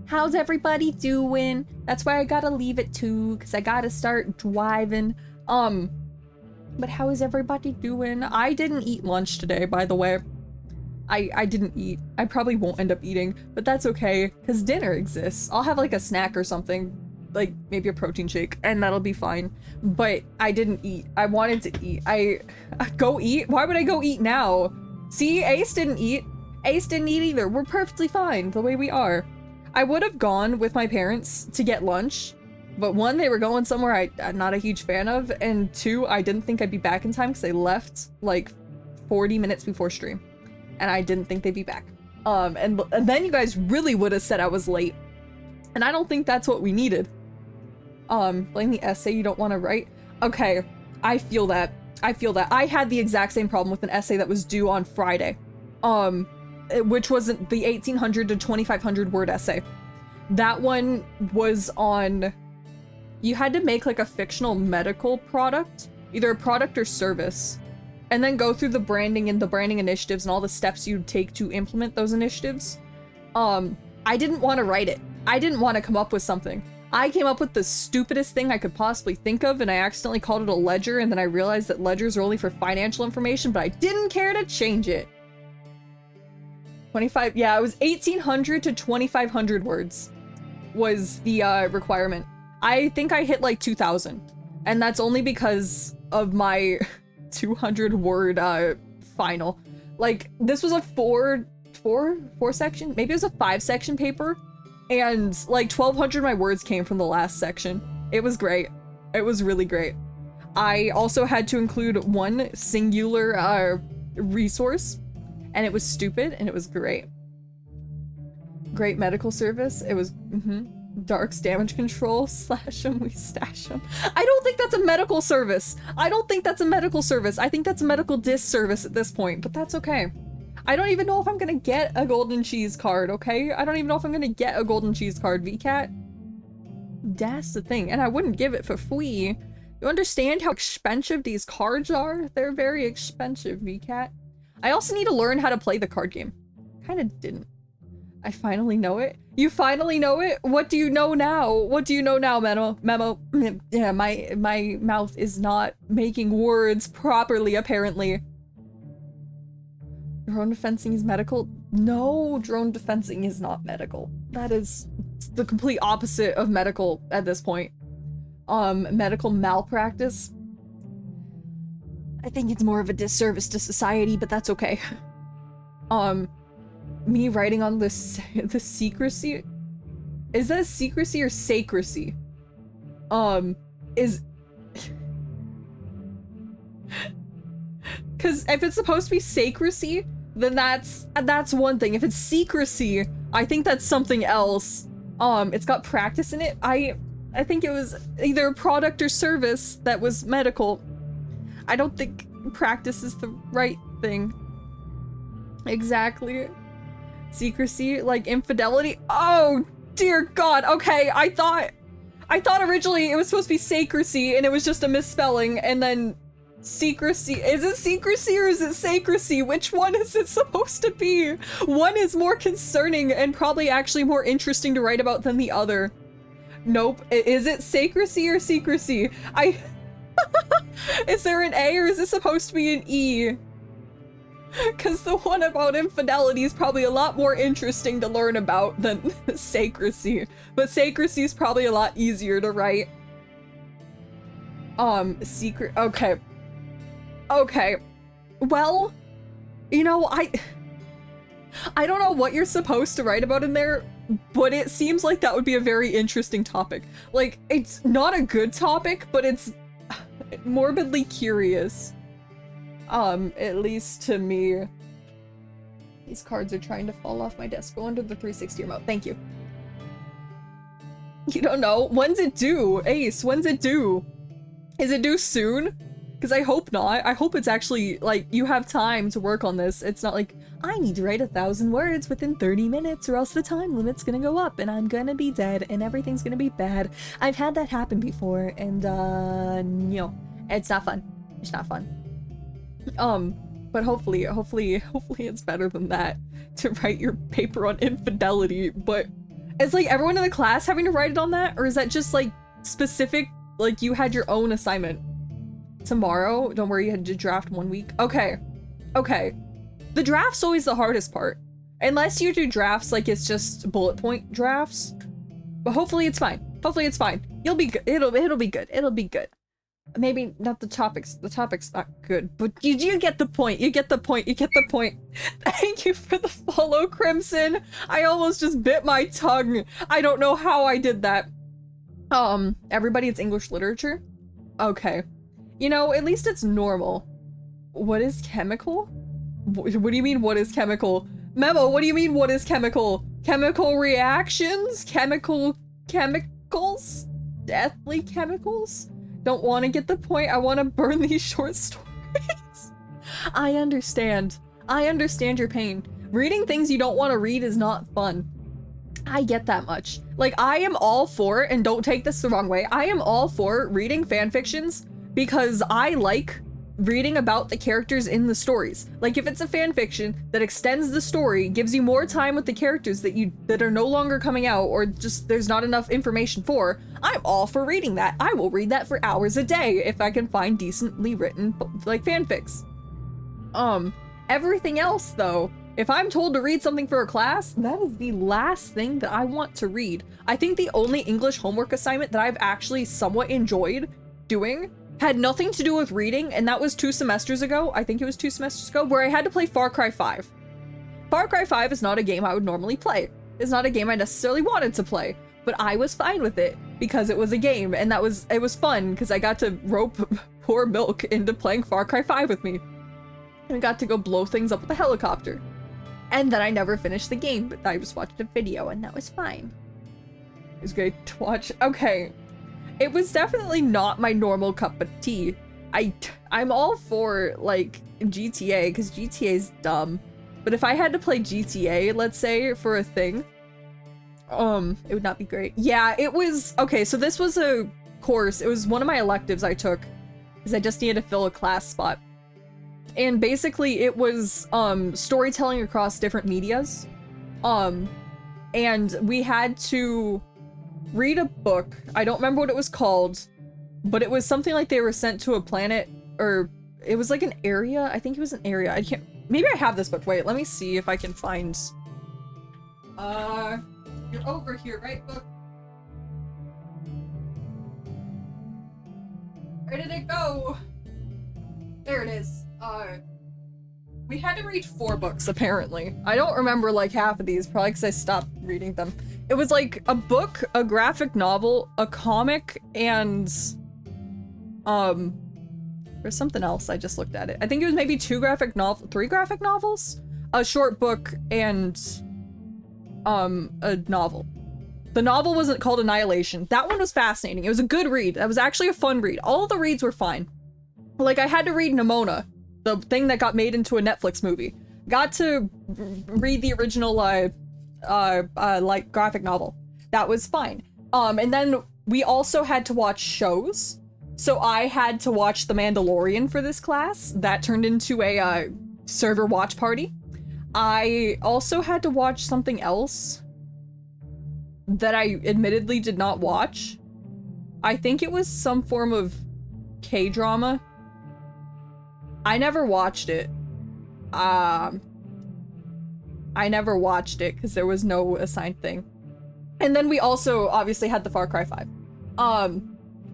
How's everybody doing? That's why I gotta leave it too, because I gotta start driving. But how is everybody doing? I didn't eat lunch today, by the way. I didn't eat. I probably won't end up eating, but that's okay, because dinner exists. I'll have like a snack or something, like maybe a protein shake, and that'll be fine. But I didn't eat. I wanted to eat. Go eat? Why would I go eat now? See, Ace didn't eat. Ace didn't eat either. We're perfectly fine the way we are. I would have gone with my parents to get lunch, but 1, they were going somewhere I'm not a huge fan of, and 2, I didn't think I'd be back in time because they left like 40 minutes before stream, and I didn't think they'd be back. And then you guys really would have said I was late, and I don't think that's what we needed. Blame the essay you don't want to write. Okay, I feel that. I had the exact same problem with an essay that was due on Friday. Which wasn't the 1,800 to 2,500 word essay. That one was on, you had to make like a fictional medical product, either a product or service, and then go through the branding and the branding initiatives and all the steps you'd take to implement those initiatives. I didn't want to write it. I didn't want to come up with something. I came up with the stupidest thing I could possibly think of, and I accidentally called it a ledger, and then I realized that ledgers are only for financial information, but I didn't care to change it. 25, yeah, it was 1,800 to 2,500 words was the requirement. I think I hit like 2,000, and that's only because of my 200 word final. Like, this was a four section, maybe it was a 5 section paper, and like 1,200 of my words came from the last section. It was great. It was really great. I also had to include 1 singular resource, and it was stupid, and it was great. Great medical service. It was, Dark's damage control, slash them, we stash them. I don't think that's a medical service. I think that's a medical disservice at this point, but that's okay. I don't even know if I'm gonna get a golden cheese card, okay? I don't even know if I'm gonna get a golden cheese card, VCat. That's the thing, and I wouldn't give it for free. You understand how expensive these cards are? They're very expensive, VCat. I also need to learn how to play the card game. Kinda didn't. I finally know it. You finally know it? What do you know now? What do you know now, Memo? Yeah, my mouth is not making words properly, apparently. Drone fencing is medical? No, drone fencing is not medical. That is the complete opposite of medical at this point. Medical malpractice. I think it's more of a disservice to society, but that's okay. Me writing on the secrecy? Is that secrecy or sacrecy? Because if it's supposed to be sacrecy, then that's one thing. If it's secrecy, I think that's something else. It's got practice in it. I think it was either a product or service that was medical. I don't think practice is the right thing. Exactly. Secrecy, like infidelity. Oh dear God. Okay, I thought originally it was supposed to be sacrecy and it was just a misspelling, and then secrecy. Is it secrecy or is it sacrecy? Which one is it supposed to be? One is more concerning and probably actually more interesting to write about than the other. Nope. Is it sacrecy or secrecy? Is there an A or is it supposed to be an E? Because the one about infidelity is probably a lot more interesting to learn about than sacrecy. But sacrecy is probably a lot easier to write. Secret. Okay. Okay. Well, you know, I don't know what you're supposed to write about in there, but it seems like that would be a very interesting topic. Like, it's not a good topic, but it's morbidly curious. At least to me. These cards are trying to fall off my desk. Go under the 360 remote. Thank you. You don't know? When's it due? Ace, when's it due? Is it due soon? Because I hope not. I hope it's actually, like, you have time to work on this. It's not like, I need to write 1,000 words within 30 minutes or else the time limit's gonna go up and I'm gonna be dead and everything's gonna be bad. I've had that happen before and, no. It's not fun. It's not fun. But hopefully it's better than that to write your paper on infidelity. But is like everyone in the class having to write it on that? Or is that just like specific, like you had your own assignment? Tomorrow? Don't worry, you had to draft 1 week. Okay. Okay. The draft's always the hardest part. Unless you do drafts like it's just bullet point drafts. But hopefully it's fine. Hopefully it's fine. You'll be good. It'll be good. It'll be good. Maybe not the topic's not good, but you get the point. You get the point. You get the point. Thank you for the follow, Crimson. I almost just bit my tongue. I don't know how I did that. Everybody, it's English literature. Okay. You know, at least it's normal. What is chemical? What do you mean, what is chemical? Memo, what do you mean, what is chemical? Chemical reactions? Chemicals? Deathly chemicals? Don't want to get the point. I want to burn these short stories. I understand. I understand your pain. Reading things you don't want to read is not fun. I get that much. Like, I am all for, and don't take this the wrong way, I am all for reading fan fictions because I like reading about the characters in the stories. Like, if it's a fan fiction that extends the story, gives you more time with the characters that are no longer coming out, or just there's not enough information for, I'm all for reading that. I will read that for hours a day if I can find decently written, like, fanfics. Everything else, though, if I'm told to read something for a class, that is the last thing that I want to read. I think the only English homework assignment that I've actually somewhat enjoyed doing had nothing to do with reading, and that was 2 semesters ago. I think it was 2 semesters ago, where I had to play Far Cry 5. Far Cry 5 is not a game I would normally play. It's not a game I necessarily wanted to play, but I was fine with it because it was a game, and it was fun because I got to rope poor Milk into playing Far Cry 5 with me. And I got to go blow things up with a helicopter. And then I never finished the game, but I just watched a video and that was fine. It was great to watch. Okay. It was definitely not my normal cup of tea. I'm all for, like, GTA, because GTA is dumb. But if I had to play GTA, let's say, for a thing, it would not be great. Yeah, it was... Okay, so this was a course. It was one of my electives I took, because I just needed to fill a class spot. And basically, it was, storytelling across different medias. And we had to read a book. I don't remember what it was called, but it was something like they were sent to a planet, or it was like an area. I think it was an area. I can't, maybe I have this book. Wait, let me see if I can find, you're over here, right, book? Where did it go? There it is. We had to read 4 books, apparently. I don't remember, like, half of these, probably because I stopped reading them. It was, like, a book, a graphic novel, a comic, and, there's something else, I just looked at it. I think it was maybe 3 graphic novels? A short book, and, a novel. The novel wasn't called Annihilation. That one was fascinating. It was a good read. That was actually a fun read. All the reads were fine. Like, I had to read Nimona, the thing that got made into a Netflix movie. Got to read the original, like, graphic novel. That was fine. And then we also had to watch shows. So I had to watch The Mandalorian for this class. That turned into a, server watch party. I also had to watch something else that I admittedly did not watch. I think it was some form of K-drama. I never watched it. I never watched it because there was no assigned thing. And then we also obviously had the Far Cry 5.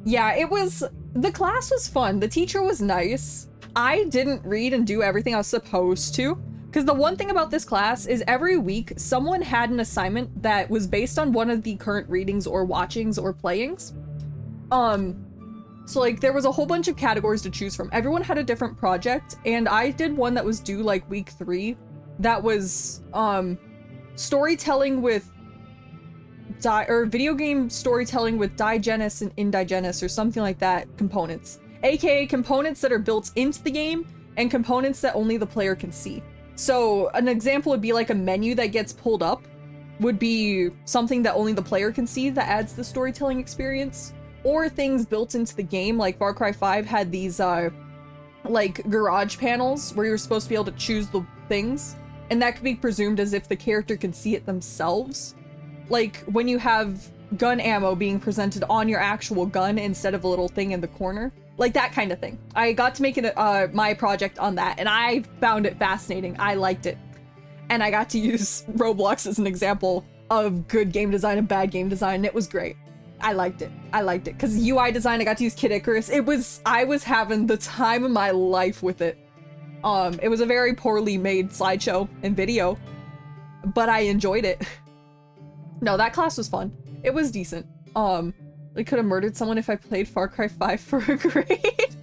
Yeah, the class was fun. The teacher was nice. I didn't read and do everything I was supposed to. Because the one thing about this class is every week someone had an assignment that was based on one of the current readings or watchings or playings. So like there was a whole bunch of categories to choose from. Everyone had a different project, and I did one that was due like week 3. That was storytelling with video game storytelling with digenis and indigenis or something like that components. AKA components that are built into the game and components that only the player can see. So an example would be like a menu that gets pulled up would be something that only the player can see that adds the storytelling experience, or things built into the game like Far Cry 5 had these like garage panels where you're supposed to be able to choose the things, and that could be presumed as if the character can see it themselves. Like when you have gun ammo being presented on your actual gun instead of a little thing in the corner. Like that kind of thing. I got to make it my project on that, and I found it fascinating. I liked it. And I got to use Roblox as an example of good game design and bad game design, and it was great. I liked it. I liked it. Because UI design, I got to use Kid Icarus. I was having the time of my life with it. It was a very poorly made slideshow and video, but I enjoyed it. No, that class was fun. It was decent. I could have murdered someone if I played Far Cry 5 for a grade.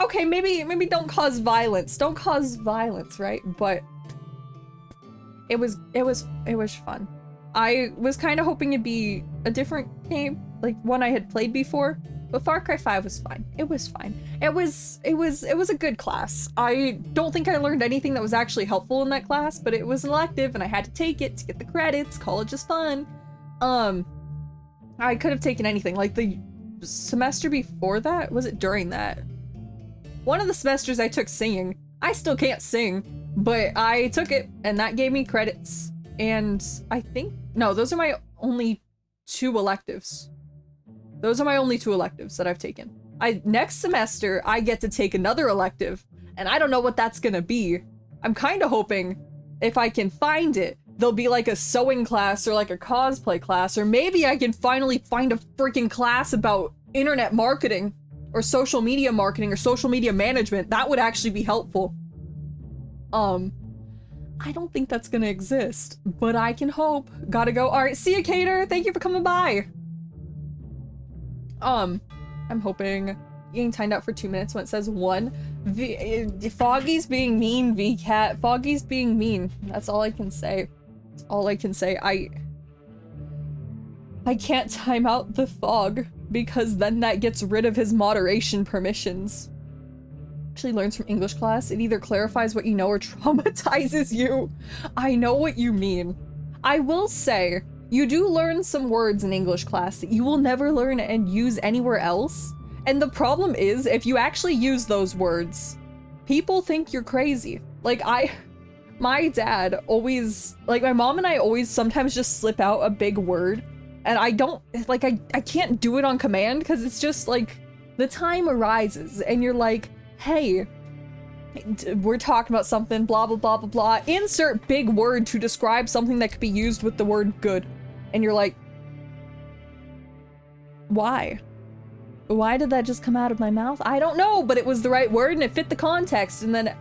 Okay, maybe don't cause violence. Don't cause violence, right? But it was fun. I was kind of hoping it'd be a different game, like one I had played before, but Far Cry 5 was fine. It was fine. It was a good class. I don't think I learned anything that was actually helpful in that class, but it was an elective and I had to take it to get the credits. College is fun. I could have taken anything. Like the semester before that? Was it during that? One of the semesters I took singing. I still can't sing, but I took it and that gave me credits. And I think, no, those are my only 2 electives. Those are my only 2 electives that I've taken. Next semester, I get to take another elective, and I don't know what that's gonna be. I'm kind of hoping if I can find it, there'll be like a sewing class or like a cosplay class, or maybe I can finally find a freaking class about internet marketing or social media marketing or social media management. That would actually be helpful. I don't think that's gonna exist, but I can hope. Gotta go. All right, see ya, Cater. Thank you for coming by. I'm hoping getting timed out for 2 minutes when it says 1. Foggy's being mean, VCat. Foggy's being mean. That's all I can say. That's all I can say. I can't time out the fog because then that gets rid of his moderation permissions. Actually learns from English class. It either clarifies what you know or traumatizes you. I know what you mean. I will say, you do learn some words in English class that you will never learn and use anywhere else. And the problem is, if you actually use those words, people think you're crazy. Like my dad always, like my mom and I always sometimes just slip out a big word. And I don't, like I can't do it on command because it's just like the time arises and you're like, hey, we're talking about something, blah, blah, blah, blah, blah. Insert big word to describe something that could be used with the word good. And you're like, why? Why did that just come out of my mouth? I don't know, but it was the right word and it fit the context. And then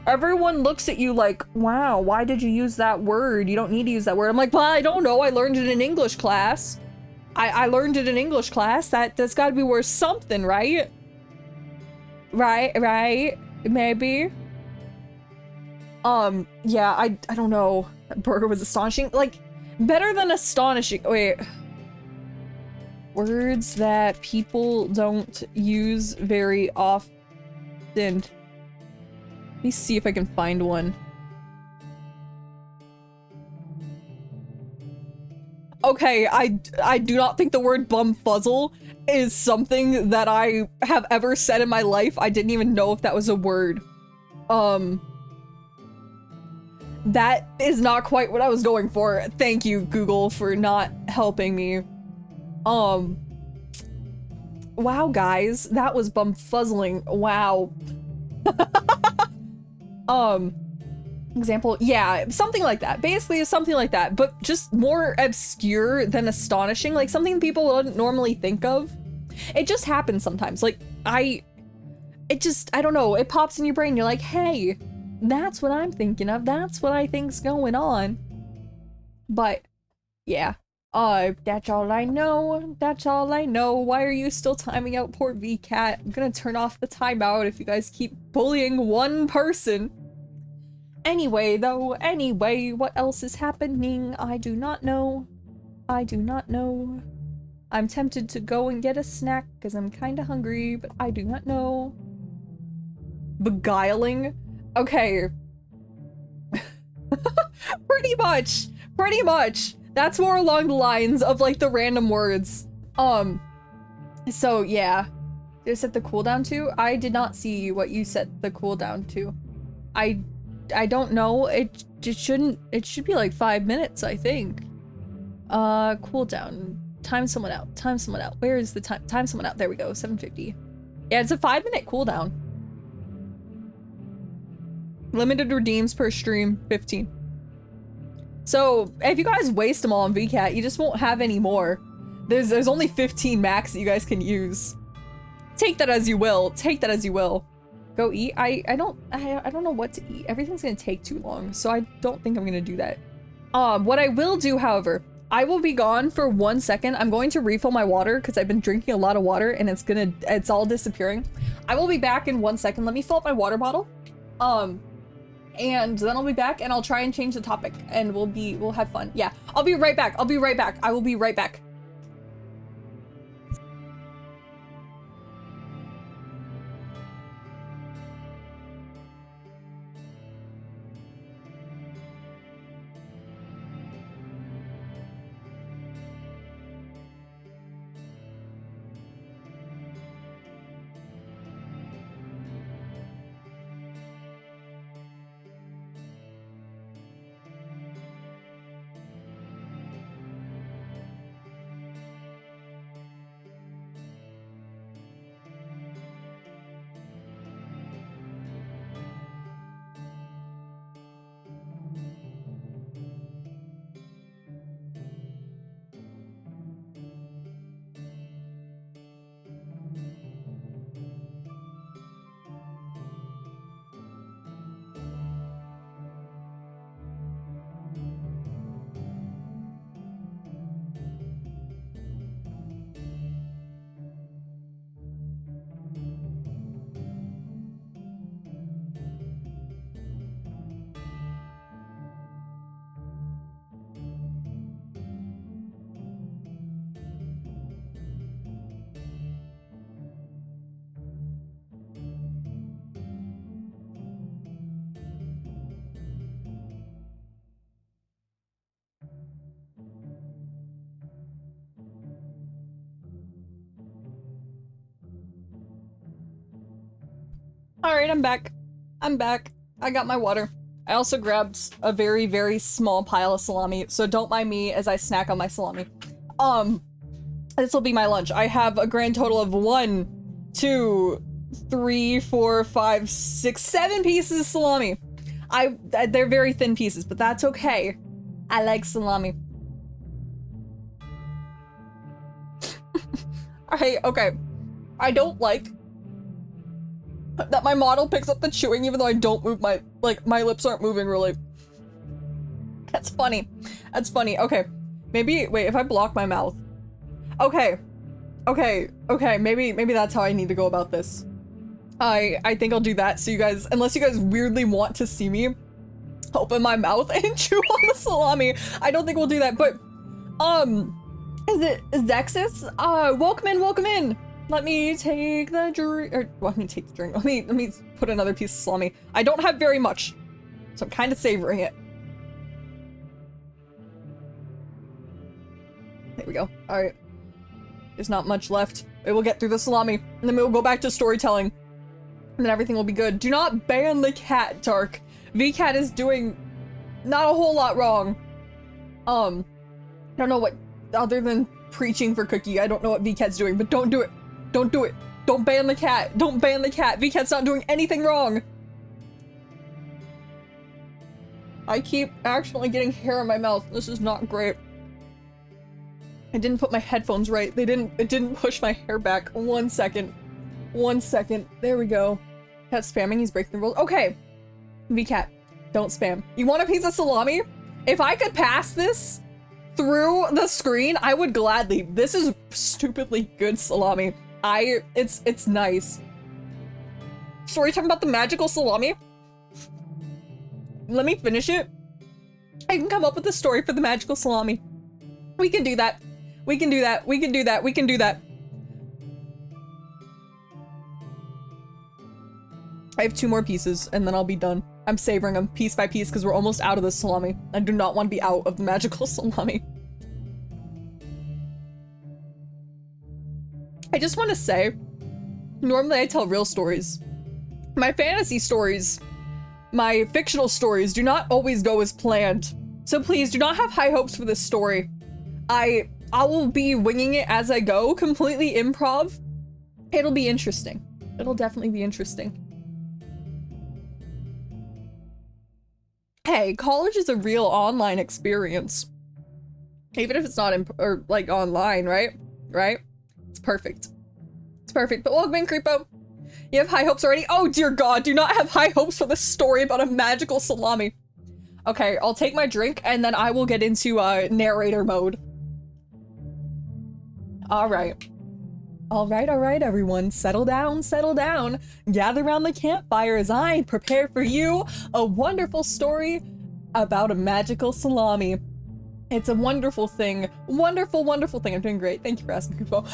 everyone looks at you like, wow, why did you use that word? You don't need to use that word. I'm like, well, I don't know. I learned it in English class. I learned it in English class. That's gotta be worth something, right? Right. Maybe. Yeah, I don't know. That burger was astonishing. Like, better than astonishing. Wait. Words that people don't use very often. Let me see if I can find one. Okay, I do not think the word bumfuzzle is something that I have ever said in my life. I didn't even know if that was a word. That is not quite what I was going for. Thank you, Google, for not helping me. Wow, guys, that was bumfuzzling. Wow. Example, yeah, something like that. Basically, something like that, but just more obscure than astonishing, like something people wouldn't normally think of. It just happens sometimes. Like, I don't know, it pops in your brain. You're like, hey, that's what I'm thinking of. That's what I think's going on. But, yeah. That's all I know. That's all I know. Why are you still timing out poor VCat? I'm gonna turn off the timeout if you guys keep bullying one person. Anyway, what else is happening? I do not know. I do not know. I'm tempted to go and get a snack because I'm kind of hungry, but I do not know. Beguiling? Okay. Pretty much. That's more along the lines of like the random words. So yeah. Did I set the cooldown to? I did not see what you set the cooldown to. I don't know. It should be like 5 minutes, I think. Cooldown. Time someone out. Where is the time? Time someone out. There we go. 7:50. Yeah, it's a 5-minute cooldown. Limited redeems per stream, 15. So if you guys waste them all on VCat, you just won't have any more. There's only 15 max that you guys can use. Take that as you will. Go eat. I don't know what to eat. Everything's gonna take too long, so I don't think I'm gonna do that. What I will do, however, I will be gone for 1 second. I'm going to refill my water because I've been drinking a lot of water and it's all disappearing. I will be back in 1 second. Let me fill up my water bottle. And then I'll be back and I'll try and change the topic and we'll have fun. Yeah, I'll be right back. I will be right back. Alright, I'm back. I got my water. I also grabbed a very, very small pile of salami, so don't mind me as I snack on my salami. This will be my lunch. I have a grand total of 1, 2, 3, 4, 5, 6, 7 pieces of salami. They're very thin pieces, but that's okay. I like salami. Okay. I don't like that my model picks up the chewing even though I don't move my lips aren't moving really. That's funny. That's funny. Okay. Maybe, wait, if I block my mouth. Okay. Maybe that's how I need to go about this. I think I'll do that so you guys, unless you guys weirdly want to see me open my mouth and chew on the salami, I don't think we'll do that, but, is it Zexus? Welcome in. Let me take the drink, or let me take the drink. Let me put another piece of salami. I don't have very much, so I'm kind of savoring it. There we go. All right. There's not much left. We will get through the salami, and then we'll go back to storytelling, and then everything will be good. Do not ban the cat, Dark. VCat is doing not a whole lot wrong. I don't know what, other than preaching for Cookie, I don't know what VCat's doing, but don't do it. Don't do it. Don't ban the cat. Don't ban the cat. VCat's not doing anything wrong. I keep actually getting hair in my mouth. This is not great. I didn't put my headphones right. It didn't push my hair back. 1 second. 1 second. There we go. Cat's spamming. He's breaking the rules. Okay. VCat, don't spam. You want a piece of salami? If I could pass this through the screen, I would gladly. This is stupidly good salami. It's nice. Story time about the magical salami? Let me finish it. I can come up with a story for the magical salami. We can do that. We can do that. We can do that. We can do that. I have 2 more pieces and then I'll be done. I'm savoring them piece by piece because we're almost out of the salami. I do not want to be out of the magical salami. I just want to say, normally I tell real stories. My fantasy stories, my fictional stories do not always go as planned. So please do not have high hopes for this story. I will be winging it as I go, completely improv. It'll be interesting. It'll definitely be interesting. Hey, college is a real online experience. Even if it's not online, right? Right? It's perfect. It's perfect. But welcome in, Creepo. You have high hopes already? Oh dear God, do not have high hopes for this story about a magical salami. Okay, I'll take my drink and then I will get into narrator mode. All right, everyone. Settle down, settle down. Gather around the campfire as I prepare for you a wonderful story about a magical salami. It's a wonderful thing. Wonderful, wonderful thing. I'm doing great. Thank you for asking, Kupo.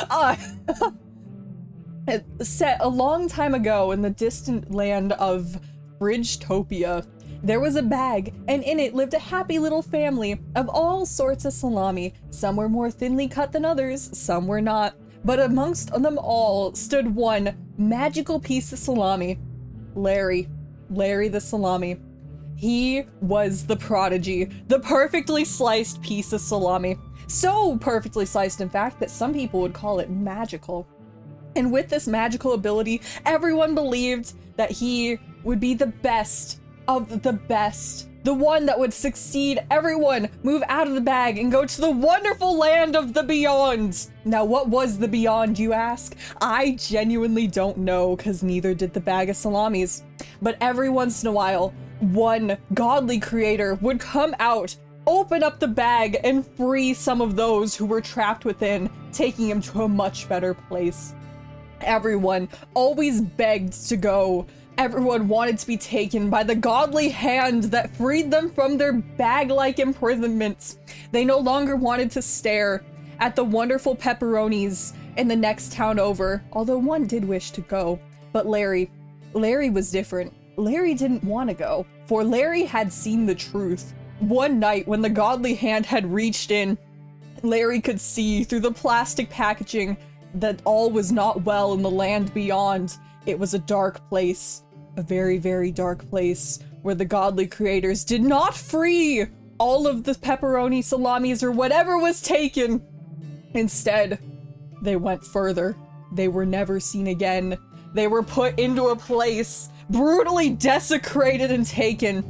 Set a long time ago in the distant land of Bridgetopia, there was a bag, and in it lived a happy little family of all sorts of salami. Some were more thinly cut than others, some were not. But amongst them all stood one magical piece of salami. Larry the salami. He was the prodigy, the perfectly sliced piece of salami. So perfectly sliced, in fact, that some people would call it magical. And with this magical ability, everyone believed that he would be the best of the best. The one that would succeed everyone, move out of the bag, and go to the wonderful land of the beyond. Now, what was the beyond, you ask? I genuinely don't know, because neither did the bag of salamis. But every once in a while, one godly creator would come out, open up the bag, and free some of those who were trapped within, taking them to a much better place. Everyone always begged to go. Everyone wanted to be taken by the godly hand that freed them from their bag-like imprisonments. They no longer wanted to stare at the wonderful pepperonis in the next town over, although one did wish to go. But Larry was different. Larry didn't want to go, for Larry had seen the truth. One night when the godly hand had reached in, Larry could see through the plastic packaging that all was not well in the land beyond. It was a dark place. A very, very dark place where the godly creators did not free all of the pepperoni salamis or whatever was taken. Instead, they went further. They were never seen again. They were put into a place, brutally desecrated and taken.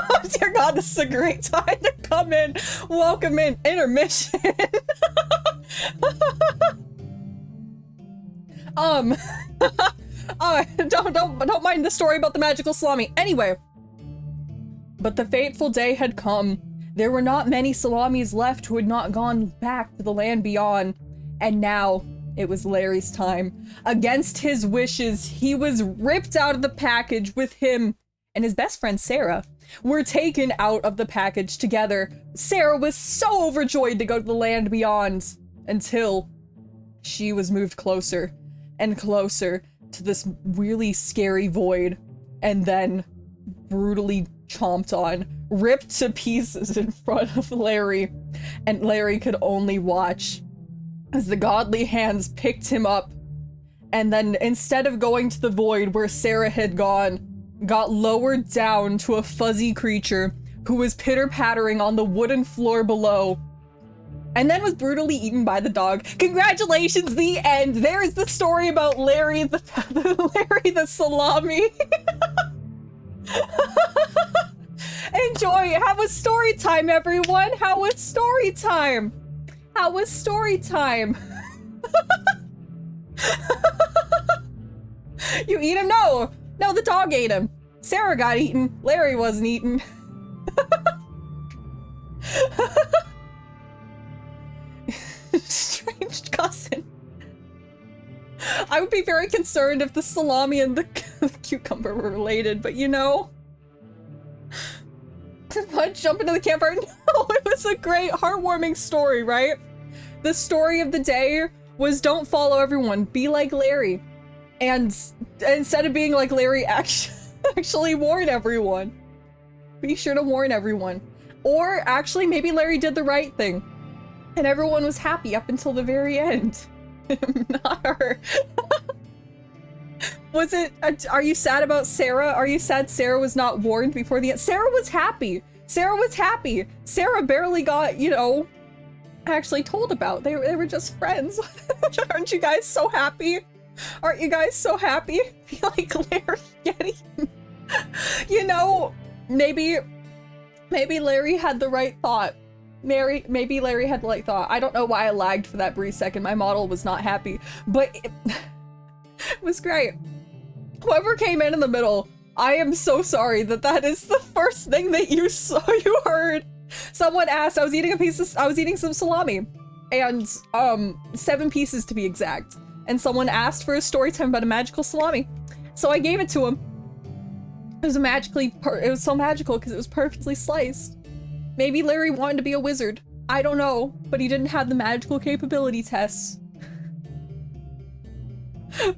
Oh, dear God, this is a great time to come in. Welcome in, intermission. Don't mind the story about the magical salami. Anyway, but the fateful day had come. There were not many salamis left who had not gone back to the land beyond, and now it was Larry's time. Against his wishes, he was ripped out of the package with him and his best friend Sarah were taken out of the package together. Sarah was so overjoyed to go to the land beyond until she was moved closer and closer to this really scary void and then brutally chomped on, ripped to pieces in front of Larry, and Larry could only watch as the godly hands picked him up and then instead of going to the void where Sarah had gone, got lowered down to a fuzzy creature who was pitter-pattering on the wooden floor below, and then was brutally eaten by the dog. Congratulations, the end! There is the story about Larry the salami. Enjoy! How was story time, everyone? How was story time? How was story time? You eat him? No! No, the dog ate him. Sarah got eaten. Larry wasn't eaten. Strange cousin. I would be very concerned if the salami and the cucumber were related, but you know. What? Jump into the campfire? No, it was a great, heartwarming story, right? The story of the day was don't follow everyone, be like Larry. And instead of being like Larry, actually warn everyone. Be sure to warn everyone. Or actually, maybe Larry did the right thing. And everyone was happy up until the very end. Not her. Was it, are you sad about Sarah? Are you sad Sarah was not warned before the end? Sarah was happy. Sarah was happy. Sarah barely got, you know, actually told about. They were just friends. Aren't you guys so happy? Aren't you guys so happy? Be like Larry getting, you know, maybe Larry had the right thought. Maybe Larry had the right thought. I don't know why I lagged for that brief second. My model was not happy, but it was great. Whoever came in the middle, I am so sorry that is the first thing that you saw, you heard. Someone asked, I was eating some salami, and 7 pieces to be exact. And someone asked for a story time about a magical salami, so I gave it to him. It was so magical because it was perfectly sliced. Maybe Larry wanted to be a wizard. I don't know, but he didn't have the magical capability tests.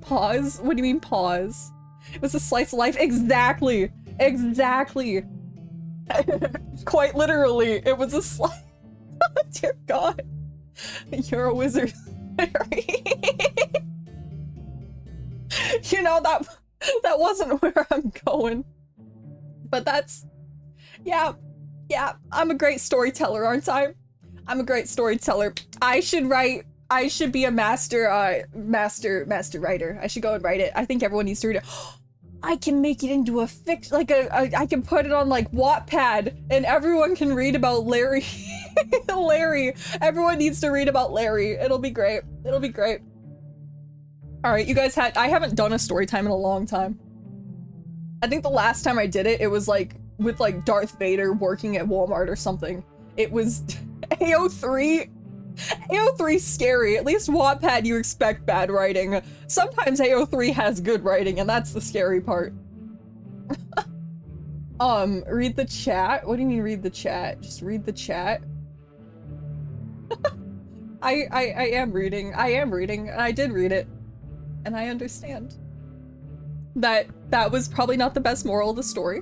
Pause? What do you mean pause? It was a slice of life. Exactly. Exactly. Quite literally, it was a slice. Dear God. You're a wizard, Larry. You know, that wasn't where I'm going. But that's, yeah, I'm a great storyteller, aren't I? I'm a great storyteller. I should be a master writer. I should go and write it. I think everyone needs to read it. I can make it into a fiction, like I can put it on like Wattpad and everyone can read about Larry. Larry. Everyone needs to read about Larry. It'll be great. It'll be great. All right, you guys I haven't done a story time in a long time. I think the last time I did it, it was like with like Darth Vader working at Walmart or something. It was AO3. AO3's scary. At least Wattpad you expect bad writing. Sometimes AO3 has good writing and that's the scary part. Read the chat? What do you mean read the chat? Just read the chat? I am reading. I am reading. And I did read it. And I understand. That was probably not the best moral of the story.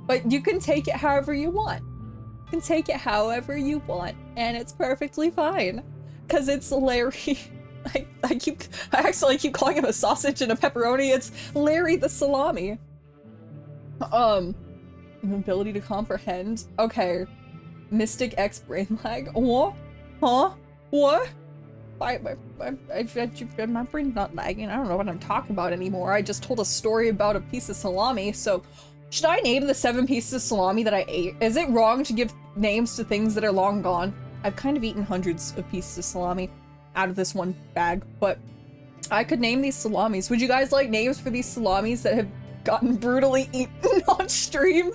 But you can take it however you want. You can take it however you want. And it's perfectly fine. Cause it's Larry. I actually keep calling him a sausage and a pepperoni. It's Larry the salami. Ability to comprehend. Okay. Mystic X brain lag. What? Huh? What? my brain's not lagging. I don't know what I'm talking about anymore. I just told a story about a piece of salami, so should I name the 7 pieces of salami that I ate? Is it wrong to give names to things that are long gone? I've kind of eaten hundreds of pieces of salami out of this one bag, but I could name these salamis. Would you guys like names for these salamis that have gotten brutally eaten on stream?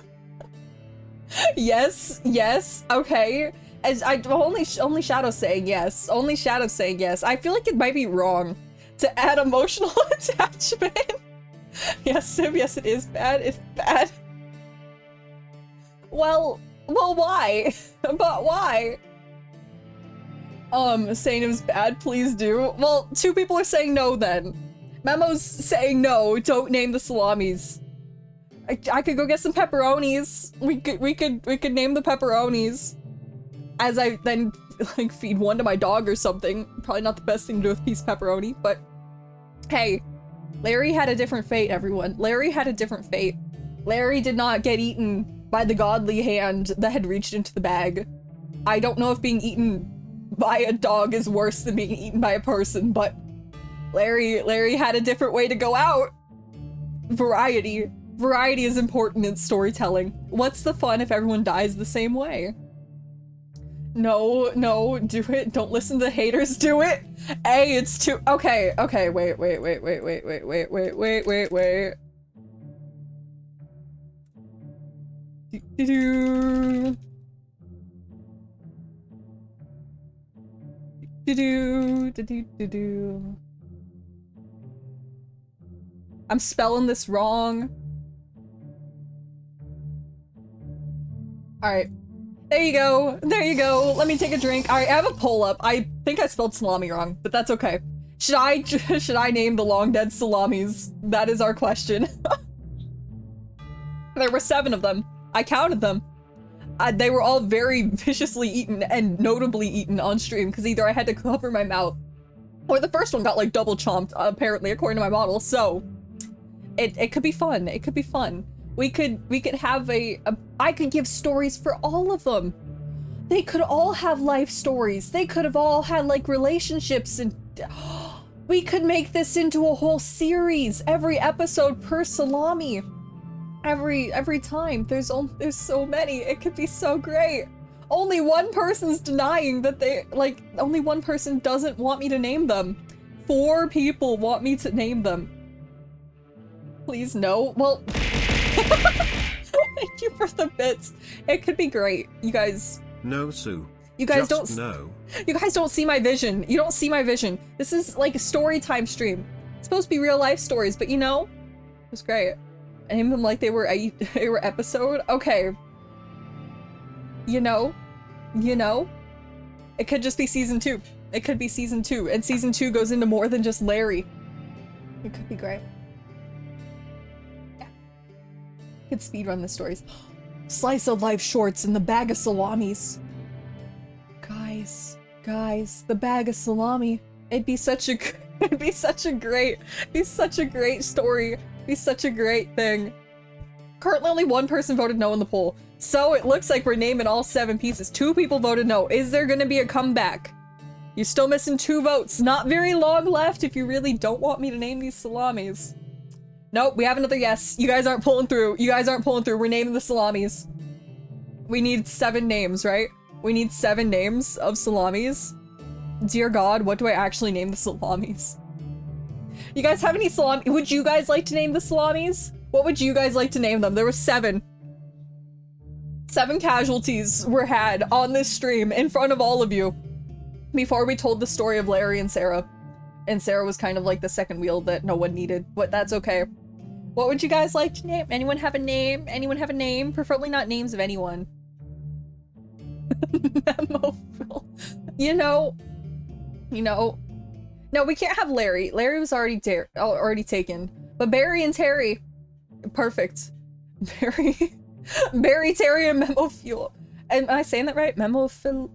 Yes, yes, okay. As only Shadow saying yes. Only Shadow saying yes. I feel like it might be wrong to add emotional attachment. Yes, Sim, yes it is bad. It's bad. Well, why? But why? Saying it was bad, please do. Well, 2 people are saying no then. Memo's saying no, don't name the salamis. I could go get some pepperonis. We could name the pepperonis. As I then like feed one to my dog or something. Probably not the best thing to do with a piece of pepperoni, but hey, Larry had a different fate, everyone. Larry had a different fate. Larry did not get eaten by the godly hand that had reached into the bag. I don't know if being eaten by a dog is worse than being eaten by a person, but Larry had a different way to go out. Variety. Variety is important in storytelling. What's the fun if everyone dies the same way? No, do it. Don't listen to the haters. Do it. It's too. Okay. Wait. I'm spelling this wrong. All right. There you go. There you go. Let me take a drink. All right, I have a poll up. I think I spelled salami wrong, but that's okay. Should I name the long dead salamis? That is our question. There were 7 of them. I counted them. They were all very viciously eaten and notably eaten on stream because either I had to cover my mouth or the first one got like double chomped, apparently, according to my model. So it could be fun. It could be fun. We could have I could give stories for all of them. They could all have life stories. They could have all had like relationships, and we could make this into a whole series. Every episode per salami. Every time. There's so many. It could be so great. Only one person's denying that only one person doesn't want me to name them. 4 people want me to name them. Please no. Well, thank you for the bits. It could be great. You guys. No, Sue. You guys Just don't. no. You guys don't see my vision. You don't see my vision. This is like a story time stream. It's supposed to be real life stories, but you know, it was great. I named them like they were episode. Okay. You know, it could just be season 2. It could be season 2, and season 2 goes into more than just Larry. It could be great. Yeah. Could speedrun the stories. Slice of life shorts in the bag of salamis. Guys, the bag of salami. It'd be such a great story. It'd be such a great thing. Currently only 1 person voted no in the poll. So it looks like we're naming all 7 pieces. 2 people voted no. Is there gonna be a comeback? You're still missing 2 votes. Not very long left if you really don't want me to name these salamis. Nope, we have another yes. You guys aren't pulling through. We're naming the salamis. We need 7 names, right? We need 7 names of salamis. Dear God, what do I actually name the salamis? You guys have any salami? Would you guys like to name the salamis? What would you guys like to name them? There were 7. 7 casualties were had on this stream in front of all of you before we told the story of Larry and Sarah. And Sarah was kind of like the second wheel that no one needed, but that's okay. What would you guys like to name? Anyone have a name? Anyone have a name? Preferably not names of anyone. Memophil. You know. No, we can't have Larry. Larry was already taken. But Barry and Terry. Perfect. Barry, Terry, and Memophil. Am I saying that right? Memophil?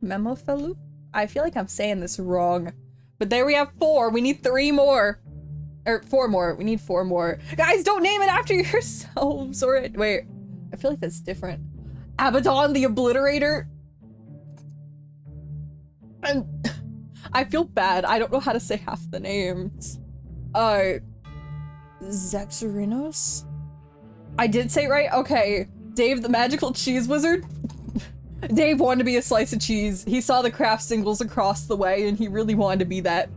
Memophil? I feel like I'm saying this wrong. But there we have 4. We need 3 more. Or 4 more. We need 4 more. Guys, don't name it after yourselves. Or wait. I feel like that's different. Abaddon the Obliterator. And I feel bad. I don't know how to say half the names. Zexarinos? I did say it right? Okay. Dave the Magical Cheese Wizard? Dave wanted to be a slice of cheese. He saw the craft singles across the way and he really wanted to be that.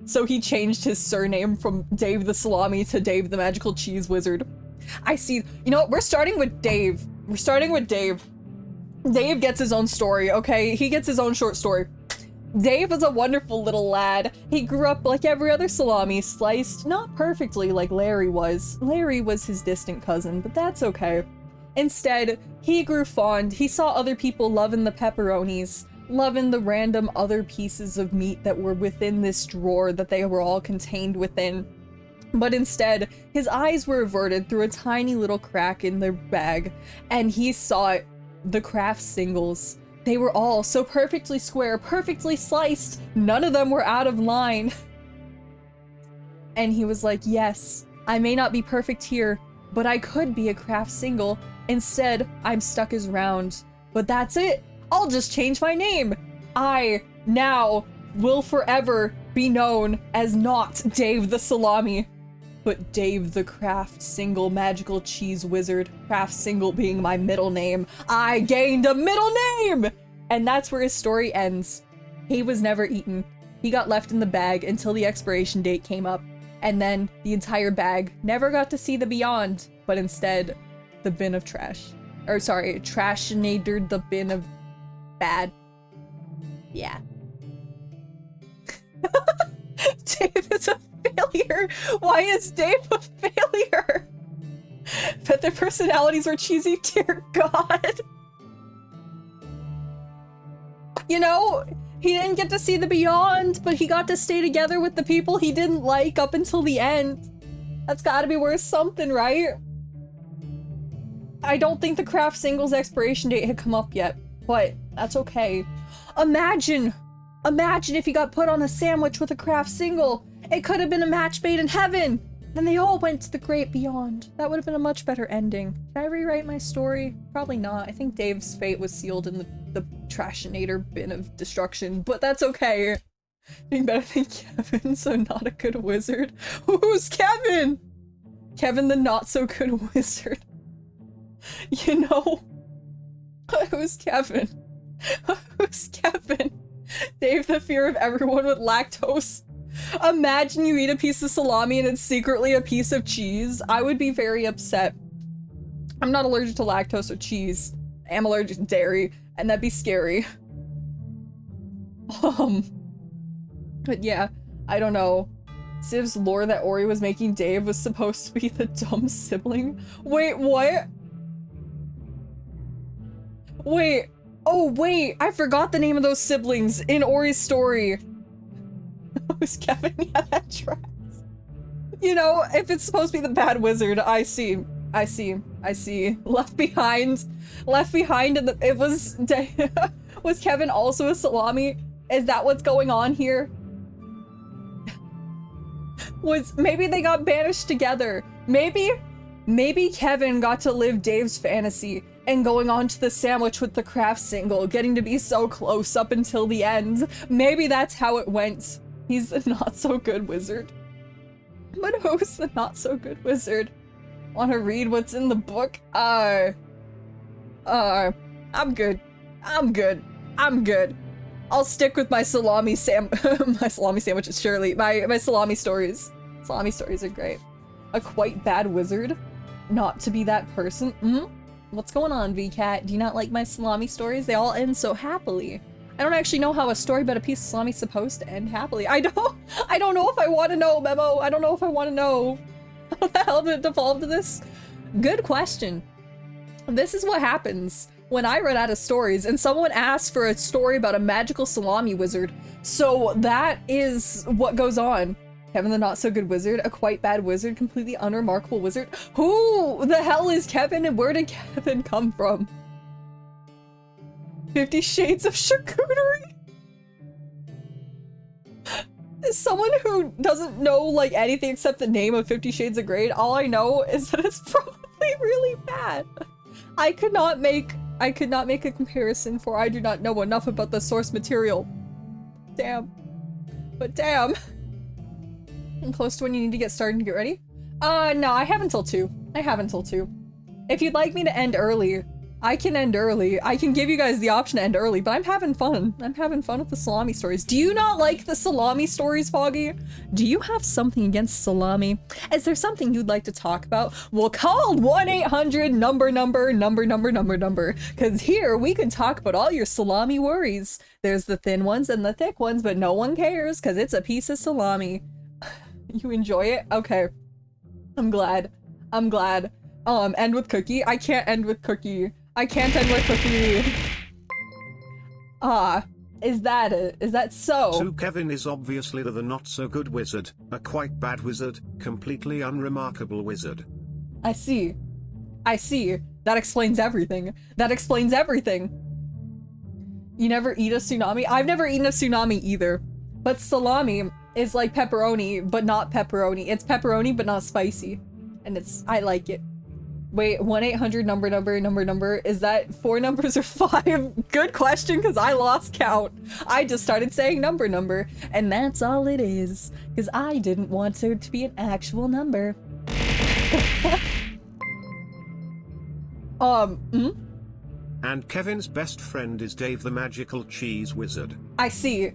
So he changed his surname from Dave the Salami to Dave the Magical Cheese Wizard. I see. You know what? We're starting with Dave. We're starting with Dave. Dave gets his own story, okay? He gets his own short story. Dave was a wonderful little lad. He grew up like every other salami, sliced not perfectly like Larry was. Larry was his distant cousin, but that's okay. Instead, he grew fond. He saw other people loving the pepperonis, loving the random other pieces of meat that were within this drawer that they were all contained within. But instead, his eyes were averted through a tiny little crack in their bag, and he saw the craft singles. They were all so perfectly square, perfectly sliced, none of them were out of line. And he was like, yes, I may not be perfect here, but I could be a craft single. Instead, I'm stuck as round. But that's it. I'll just change my name. I now will forever be known as not Dave the Salami, but Dave the Craft Single Magical Cheese Wizard. Craft Single being my middle name. I gained a middle name! And that's where his story ends. He was never eaten. He got left in the bag until the expiration date came up. And then the entire bag never got to see the beyond, but instead, the bin of trash. Or sorry, trashinated the bin of bad. Yeah. Dave is a failure. Why is Dave a failure? But their personalities were cheesy, dear God. You know, he didn't get to see the beyond, but he got to stay together with the people he didn't like up until the end. That's gotta be worth something, right? I don't think the craft singles expiration date had come up yet, but that's okay. Imagine if he got put on a sandwich with a craft single. It could have been a match made in heaven. Then they all went to the great beyond. That would have been a much better ending. Did I rewrite my story? Probably not. I think Dave's fate was sealed in the trashinator bin of destruction, but that's okay. Being better than Kevin, so not a good wizard. Who's Kevin? Kevin the not so good wizard. You know, who's Kevin? Who's Kevin? Dave the fear of everyone with lactose. Imagine you eat a piece of salami and it's secretly a piece of cheese. I would be very upset. I'm not allergic to lactose or cheese. I am allergic to dairy, and that'd be scary. But yeah, I don't know. Civ's lore that Ori was making Dave was supposed to be the dumb sibling. Wait, what? Wait. Oh, wait. I forgot the name of those siblings in Ori's story. Who's Kevin? Yeah, that tracks. You know, if it's supposed to be the bad wizard, I see. Left behind, and it was, was Kevin also a salami? Is that what's going on here? Maybe they got banished together. Maybe Kevin got to live Dave's fantasy and going on to the sandwich with the craft single, getting to be so close up until the end. Maybe that's how it went. He's the not so good wizard. But who's the not so good wizard? Want to read what's in the book? I'm good. I'll stick with my salami sandwiches, surely. My salami stories. Salami stories are great. A quite bad wizard? Not to be that person? What's going on, VCat? Do you not like my salami stories? They all end so happily. I don't actually know how a story about a piece of salami is supposed to end happily. I don't know if I want to know, Memo. I don't know if I want to know. How the hell did it devolve to this? Good question. This is what happens when I run out of stories and someone asks for a story about a magical salami wizard. So that is what goes on. Kevin the not so good wizard, a quite bad wizard, completely unremarkable wizard. Who the hell is Kevin and where did Kevin come from? 50 Shades of Charcuterie? As someone who doesn't know like anything except the name of 50 Shades of Grey, all I know is that it's probably really bad. I could not make a comparison, for I do not know enough about the source material. Damn. But damn. I'm close to when you need to get started and get ready? No, I have until 2. I have until 2. If you'd like me to end early, I can end early. I can give you guys the option to end early, but I'm having fun. I'm having fun with the salami stories. Do you not like the salami stories, Foggy? Do you have something against salami? Is there something you'd like to talk about? Well, call 1-800 number, because here we can talk about all your salami worries. There's the thin ones and the thick ones, but no one cares because it's a piece of salami. You enjoy it? Okay. I'm glad. I'm glad. End with Cookie? I can't end with Cookie. I can't end with Cookie. Is that it? Is that so? So Kevin is obviously the not-so-good wizard, a quite bad wizard, completely unremarkable wizard. I see. I see. That explains everything. That explains everything. You never eat a tsunami? I've never eaten a tsunami either. But salami is like pepperoni, but not pepperoni. It's pepperoni, but not spicy. And I like it. Wait, 1-800 number, is that 4 numbers or 5? Good question, because I lost count. I just started saying number, and that's all it is, because I didn't want it to be an actual number. And Kevin's best friend is Dave the Magical Cheese Wizard. I see.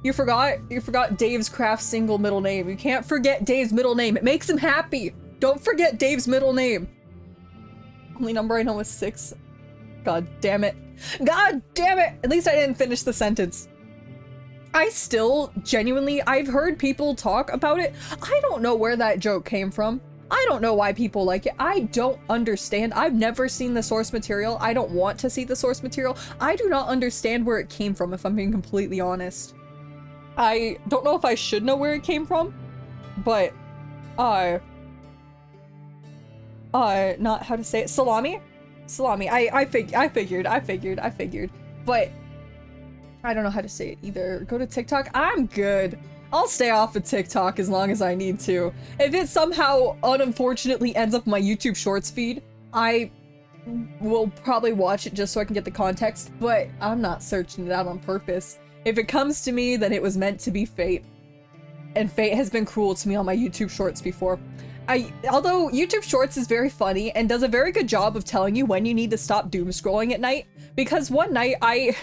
You forgot Dave's craft single middle name. You can't forget Dave's middle name. It makes him happy. Don't forget Dave's middle name. Only number I know is 6. God damn it. God damn it! At least I didn't finish the sentence. I still, genuinely, I've heard people talk about it. I don't know where that joke came from. I don't know why people like it. I don't understand. I've never seen the source material. I don't want to see the source material. I do not understand where it came from, if I'm being completely honest. I don't know if I should know where it came from, but, not how to say it. Salami? Salami. I figured. But I don't know how to say it either. Go to TikTok? I'm good. I'll stay off of TikTok as long as I need to. If it somehow unfortunately ends up in my YouTube Shorts feed, I will probably watch it just so I can get the context, but I'm not searching it out on purpose. If it comes to me, then it was meant to be fate. And fate has been cruel to me on my YouTube Shorts before. Although YouTube Shorts is very funny and does a very good job of telling you when you need to stop doom scrolling at night, because one night I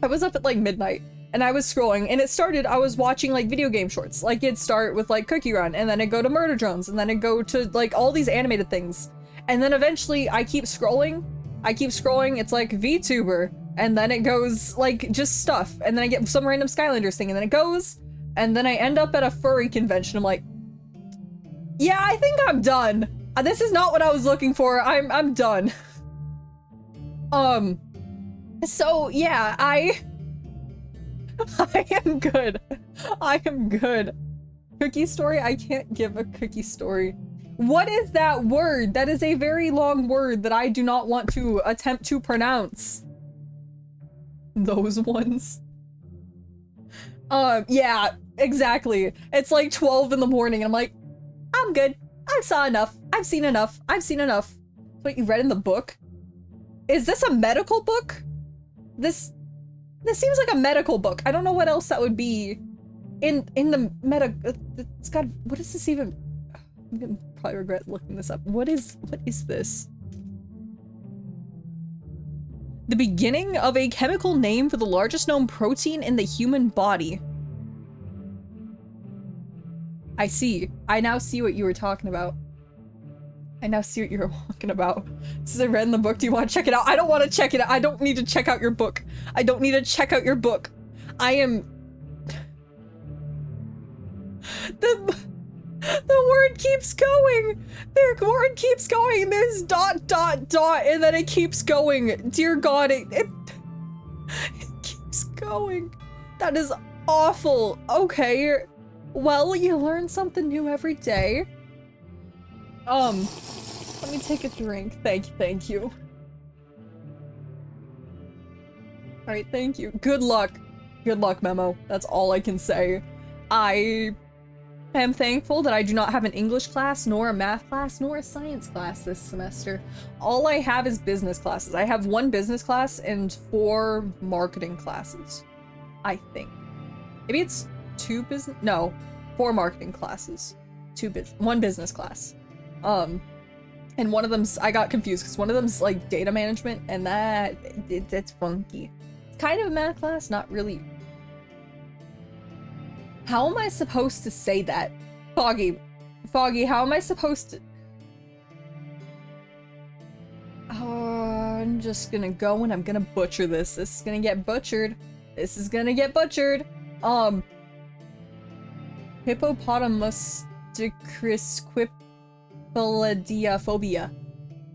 was up at like midnight and I was scrolling and I was watching like video game shorts. Like it'd start with like Cookie Run and then it'd go to Murder Drones and then it'd go to like all these animated things. And then eventually I keep scrolling, it's like VTuber, and then it goes like just stuff, and then I get some random Skylanders thing, and then it goes, and then I end up at a furry convention. I'm like, yeah, I think I'm done. This is not what I was looking for. I'm done. So yeah, I am good. I am good. Cookie story? I can't give a cookie story. What is that word? That is a very long word that I do not want to attempt to pronounce. Those ones. Yeah, exactly. It's like 12 in the morning and I'm like, I'm good. I saw enough. I've seen enough. What you read in the book? Is this a medical book? This seems like a medical book. I don't know what else that would be in the it's got, what is this even? I'm gonna probably regret looking this up. What is this? The beginning of a chemical name for the largest known protein in the human body. I see. I now see what you were talking about. This is I read in the book. Do you want to check it out? I don't want to check it out. I don't need to check out your book. I am... The word keeps going. The word keeps going. There's ... and then it keeps going. Dear God, it keeps going. That is awful. Okay. Well, you learn something new every day. Let me take a drink. Thank you. Alright, thank you. Good luck. Good luck, Memo. That's all I can say. I am thankful that I do not have an English class, nor a math class, nor a science class this semester. All I have is business classes. I have 1 business class and 4 marketing classes, I think. Maybe it's 2 business, no, 4 marketing classes, 1 business class. And one of them's, I got confused because one of them's like data management, and that's funky. It's kind of a math class, not really. How am I supposed to say that? Foggy, how am I supposed to? I'm just gonna go and I'm gonna butcher this. This is gonna get butchered. This is gonna get butchered. Hippopotamus phobia.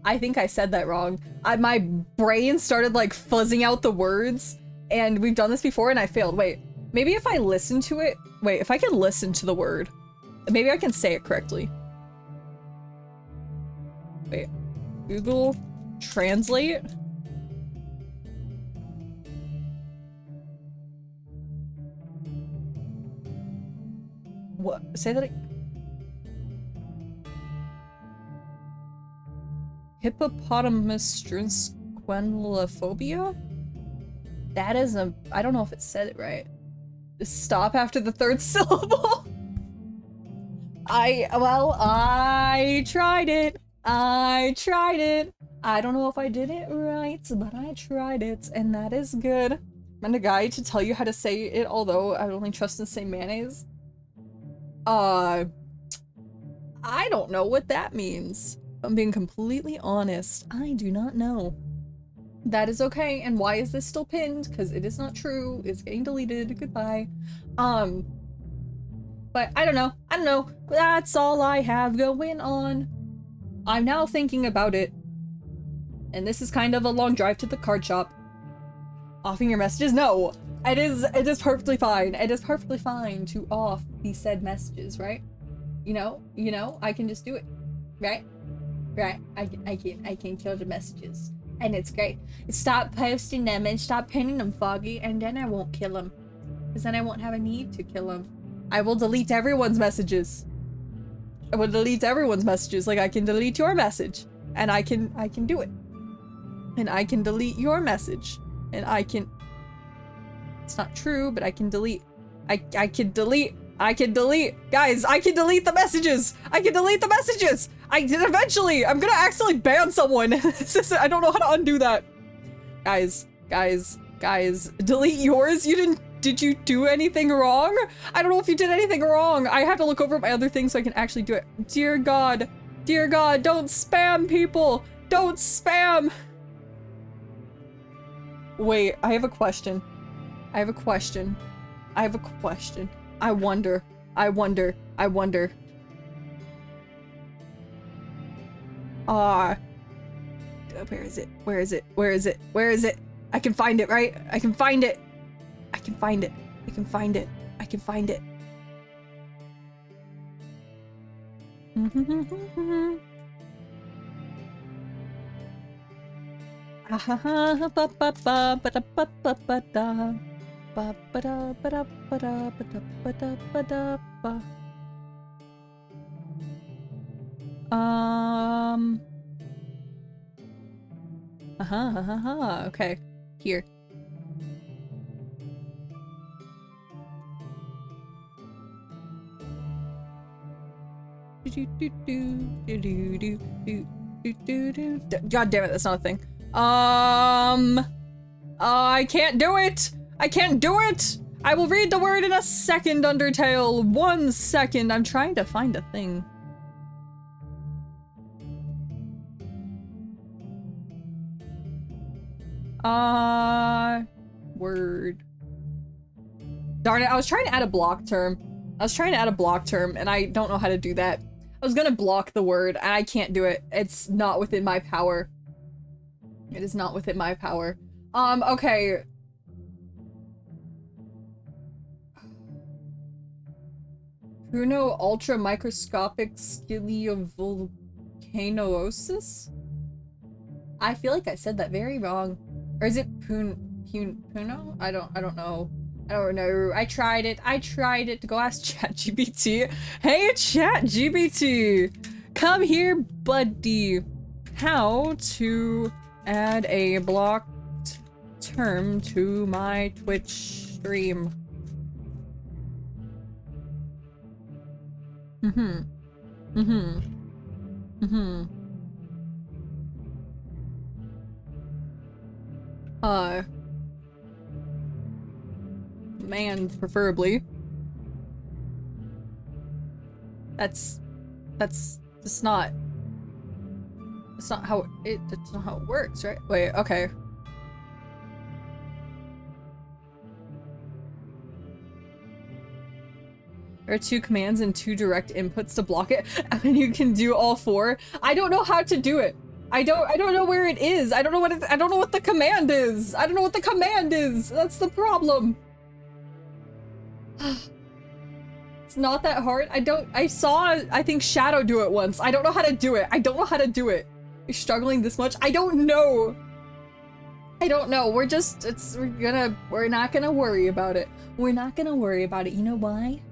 I think I said that wrong. My brain started like fuzzing out the words, and we've done this before and I failed. Wait, maybe if I listen to it, if I can listen to the word, maybe I can say it correctly. Wait, Google Translate? What? Say that again. Hippopotamus phobia? That is a, I don't know if it said it right. Just stop after the 3rd syllable. I tried it. I tried it. I don't know if I did it right, but I tried it, and that is good. I'm a guy to tell you how to say it, although I only trust to say mayonnaise. I don't know what that means. I'm being completely honest. I do not know. That is okay. And why is this still pinned? Because it is not true. It's getting deleted. Goodbye. But I don't know. I don't know. That's all I have going on. I'm now thinking about it. And this is kind of a long drive to the card shop. Offing your messages? No. It is perfectly fine. It is perfectly fine to off the said messages, right? You know, I can just do it. Right? Right. I can kill the messages. And it's great. Stop posting them and stop pinning them, Foggy, and then I won't kill them. Because then I won't have a need to kill them. I will delete everyone's messages. I will delete everyone's messages. Like, I can delete your message. And I can do it. And I can delete your message. And I can... It's not true, but I can delete. I can delete. Guys, I can delete the messages. I can delete the messages. Eventually, I'm gonna accidentally ban someone. I don't know how to undo that. Guys, delete yours. Did you do anything wrong? I don't know if you did anything wrong. I have to look over my other things so I can actually do it. Dear God, don't spam people. Don't spam. Wait, I have a question. I wonder. Where is it? I can find it, right? I can find it. Okay. Here. God damn it, that's not a thing. I can't do it! I will read the word in a second, Undertale. 1 second. I'm trying to find a thing. Word. Darn it, I was trying to add a block term. And I don't know how to do that. I was gonna block the word, and I can't do it. It's not within my power. It is not within my power. Okay. Pruno ultra microscopic scoliovolcanosis? I feel like I said that very wrong. Or is it Puno? I don't know. I don't know. I tried it. To go ask ChatGPT. Hey, ChatGPT! Come here, buddy. How to add a blocked term to my Twitch stream. Man, preferably. That's not. That's not how it works, right? Wait, okay. There are 2 commands and 2 direct inputs to block it, and you can do all 4. I don't know how to do it. I don't know where it is. I don't know what the command is. I don't know what the command is. That's the problem. It's not that hard. I saw, I think, Shadow do it once. I don't know how to do it. You're struggling this much? I don't know. We're not gonna worry about it. We're not gonna worry about it. You know why?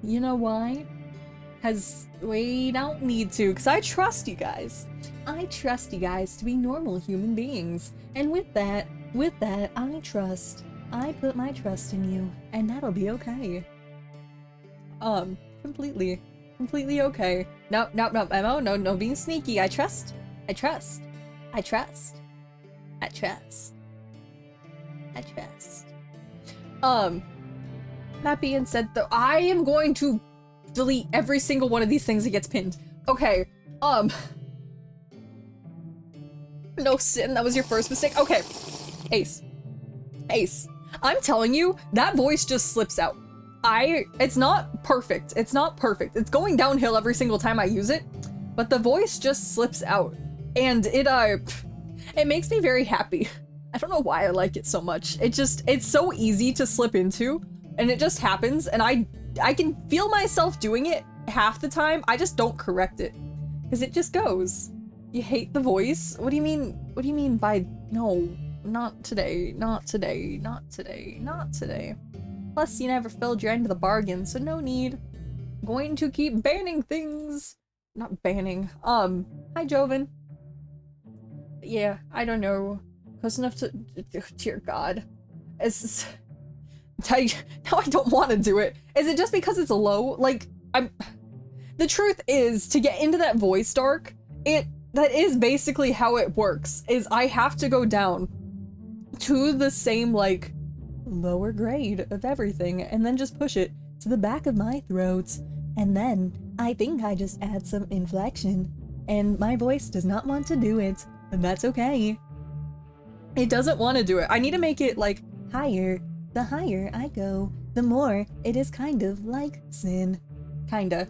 Because we don't need to, because I trust you guys. I trust you guys to be normal human beings. And with that, I put my trust in you, and that'll be okay. Completely okay. No, Memo, no being sneaky. I trust. That being said, though, I am going to delete every single one of these things that gets pinned. Okay, no sin, that was your first mistake. Okay, Ace. I'm telling you, that voice just slips out. It's not perfect. It's It's going downhill every single time I use it, but the voice just slips out. And it makes me very happy. I don't know why I like it so much. It's so easy to slip into, and it just happens, and I can feel myself doing it half the time. I just don't correct it, because it just goes. You hate the voice? What do you mean by no? Not today. Plus, you never filled your end of the bargain, so no need. I'm going to keep banning things. Not banning. Hi, Joven. Yeah, I don't know. Close enough to... Dear God. Now I don't want to do it. Is it just because it's low? Like, the truth is, to get into that voice dark, that is basically how it works, is I have to go down to the same, like, lower grade of everything, and then just push it to the back of my throat. And then, I think I just add some inflection, and my voice does not want to do it, and that's okay. It doesn't want to do it. I need to make it, like, higher. The higher I go, the more it is kind of like sin. Kinda,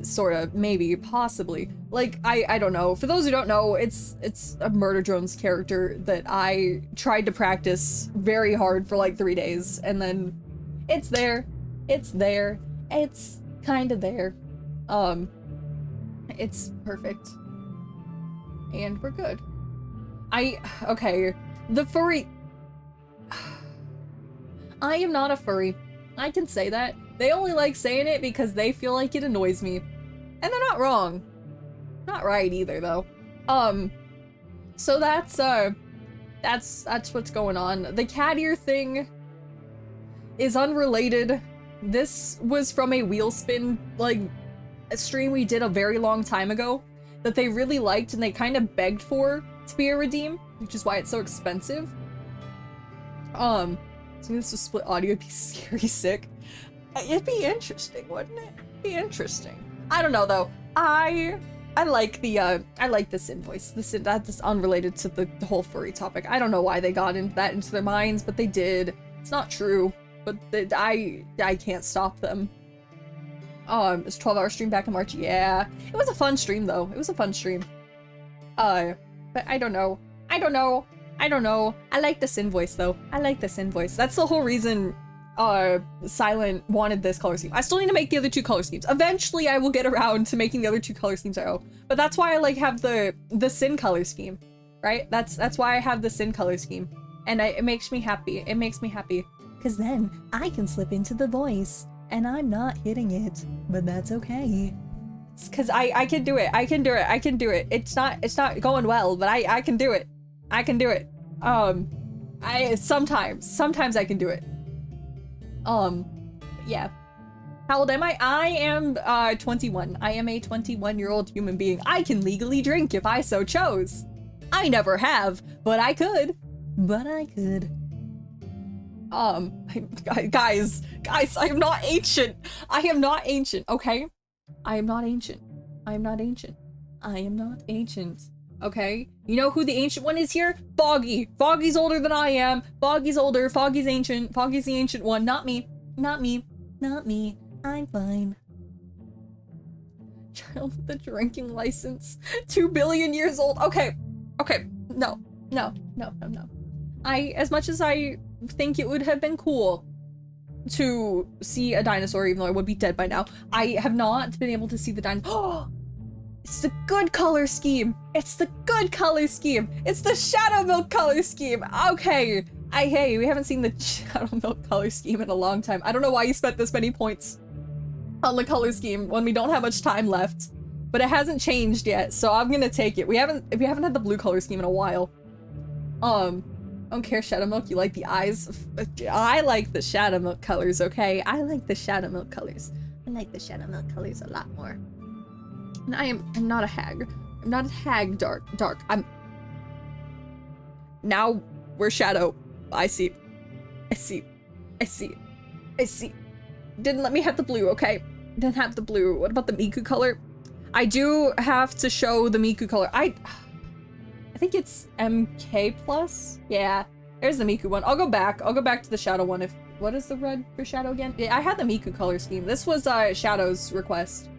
sorta, maybe, possibly. Like, I don't know. For those who don't know, it's a Murder Drones character that I tried to practice very hard for like 3 days, and then it's there. It's kinda there. It's perfect. And we're good. Okay, the furry... I am not a furry. I can say that. They only like saying it because they feel like it annoys me. And they're not wrong. Not right either, though. So that's what's going on. The cat ear thing is unrelated. This was from a wheel spin, like, a stream we did a very long time ago that they really liked and they kind of begged for to be a redeem, which is why it's so expensive. So this was split audio, it'd be scary sick. It'd be interesting, wouldn't it? Be interesting. I don't know though. I like the I like this invoice. That's unrelated to the whole furry topic. I don't know why they got into their minds, but they did. It's not true, but I can't stop them. It's a 12-hour stream back in March. Yeah, it was a fun stream though. It was a fun stream. But I don't know. I like this invoice though. That's the whole reason Silent wanted this color scheme. I still need to make the other 2 color schemes. Eventually I will get around to making the other 2 color schemes I owe. But that's why I like have the Sin color scheme, right? That's why I have the Sin color scheme. And it makes me happy. Cause then I can slip into the voice, and I'm not hitting it, but that's okay. It's cause I can do it. I can do it. I can do it. It's not going well, but I can do it. I can do it. Sometimes I can do it. Yeah. How old am I? I am 21. I am a 21-year-old human being. I can legally drink if I so chose. I never have, but I could. But I could. Guys, I am not ancient. I am not ancient, okay? I am not ancient. I am not ancient. I am not ancient. Okay? You know who the ancient one is here? Foggy. Foggy's older than I am. Foggy's older. Foggy's ancient. Foggy's the ancient one. Not me. Not me. Not me. I'm fine. Child with a drinking license. 2 billion years old. Okay. Okay. No. No. No. No. No. As much as I think it would have been cool to see a dinosaur, even though I would be dead by now, I have not been able to see the dinosaur. It's the good color scheme. It's the good color scheme. It's the shadow milk color scheme. Okay. Hey, we haven't seen the shadow milk color scheme in a long time. I don't know why you spent this many points on the color scheme when we don't have much time left, but it hasn't changed yet, so I'm gonna take it. We haven't had the blue color scheme in a while. I don't care, shadow milk. You like the eyes? I like the shadow milk colors. Okay, I like the shadow milk colors. I like the shadow milk colors a lot more. And I'm not a hag. I'm not a hag. Dark. Now we're shadow. I see. Didn't let me have the blue, okay? Didn't have the blue. What about the Miku color? I do have to show the Miku color. I think it's MK plus. Yeah, there's the Miku one. I'll go back to the shadow one. What is the red for shadow again? Yeah, I had the Miku color scheme. This was Shadow's request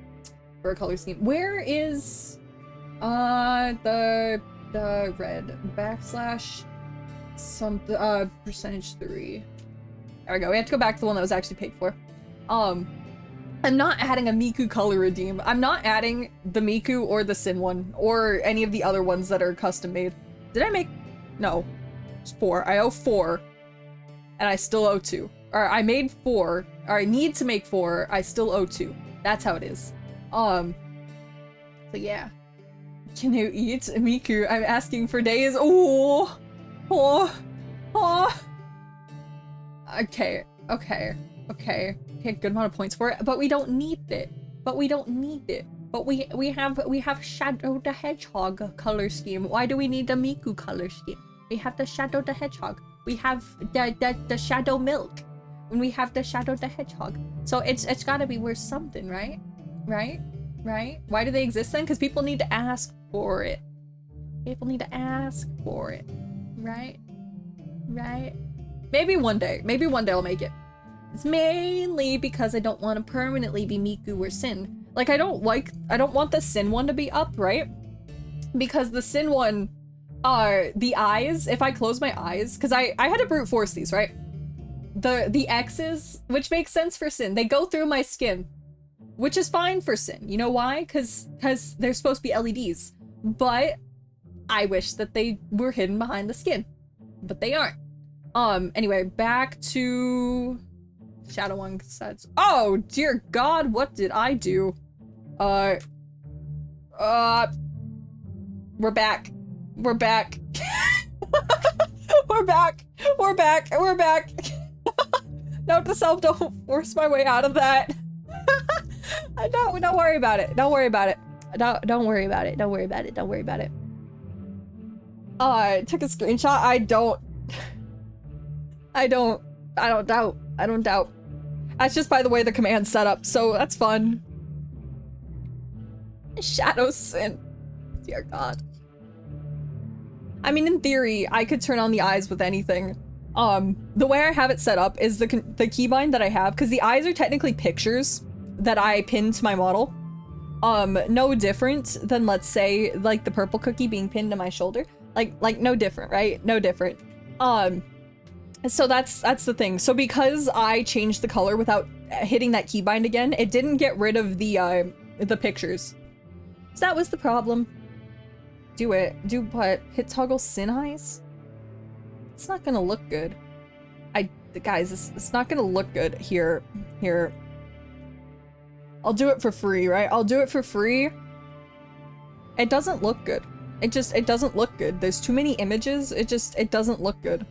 for a color scheme. Where is the red backslash some percentage 3? There we go. We have to go back to the one that was actually paid for. I'm not adding a Miku color redeem. I'm not adding the Miku or the Sin one or any of the other ones that are custom made. Did I make? No. It's 4. I owe 4 and I still owe 2. Or I made 4, or I need to make 4. I still owe 2. That's how it is. So yeah. Can you eat Miku? I'm asking for days. Oh. Okay, good amount of points for it, but we don't need it. But we have Shadow the Hedgehog color scheme. Why do we need the Miku color scheme? We have the Shadow the Hedgehog. We have the Shadow Milk. And we have the Shadow the Hedgehog. So it's gotta be worth something, right? Right? Why do they exist then? Because people need to ask for it. Right? Maybe one day I'll make it. It's mainly because I don't want to permanently be Miku or Sin. Like, I don't want the Sin one to be up, right? Because the Sin one, the eyes, if I close my eyes, because I had to brute force these, right? The X's, which makes sense for Sin, they go through my skin, which is fine for Sin. You know why? Because they're supposed to be LEDs. But I wish that they were hidden behind the skin. But they aren't. Anyway, back to Shadow One sets. Oh, dear God, what did I do? We're back. We're back. We're back. Note to self, don't force my way out of that. Don't worry about it. Don't worry about it. Don't worry about it. I took a screenshot. I don't doubt. That's just by the way the command's set up, so that's fun. Shadow Sin. Dear God. I mean, in theory, I could turn on the eyes with anything. The way I have it set up is the keybind that I have, because the eyes are technically pictures that I pin to my model. No different than, let's say, like the purple cookie being pinned to my shoulder. Like no different, right? No different. So that's the thing. So because I changed the color without hitting that keybind again, it didn't get rid of the pictures. So that was the problem. Do it. Do what? Hit toggle Sin eyes? It's not gonna look good. guys, it's not gonna look good here. Here. I'll do it for free, right? I'll do it for free. It doesn't look good. It doesn't look good. There's too many images. It doesn't look good.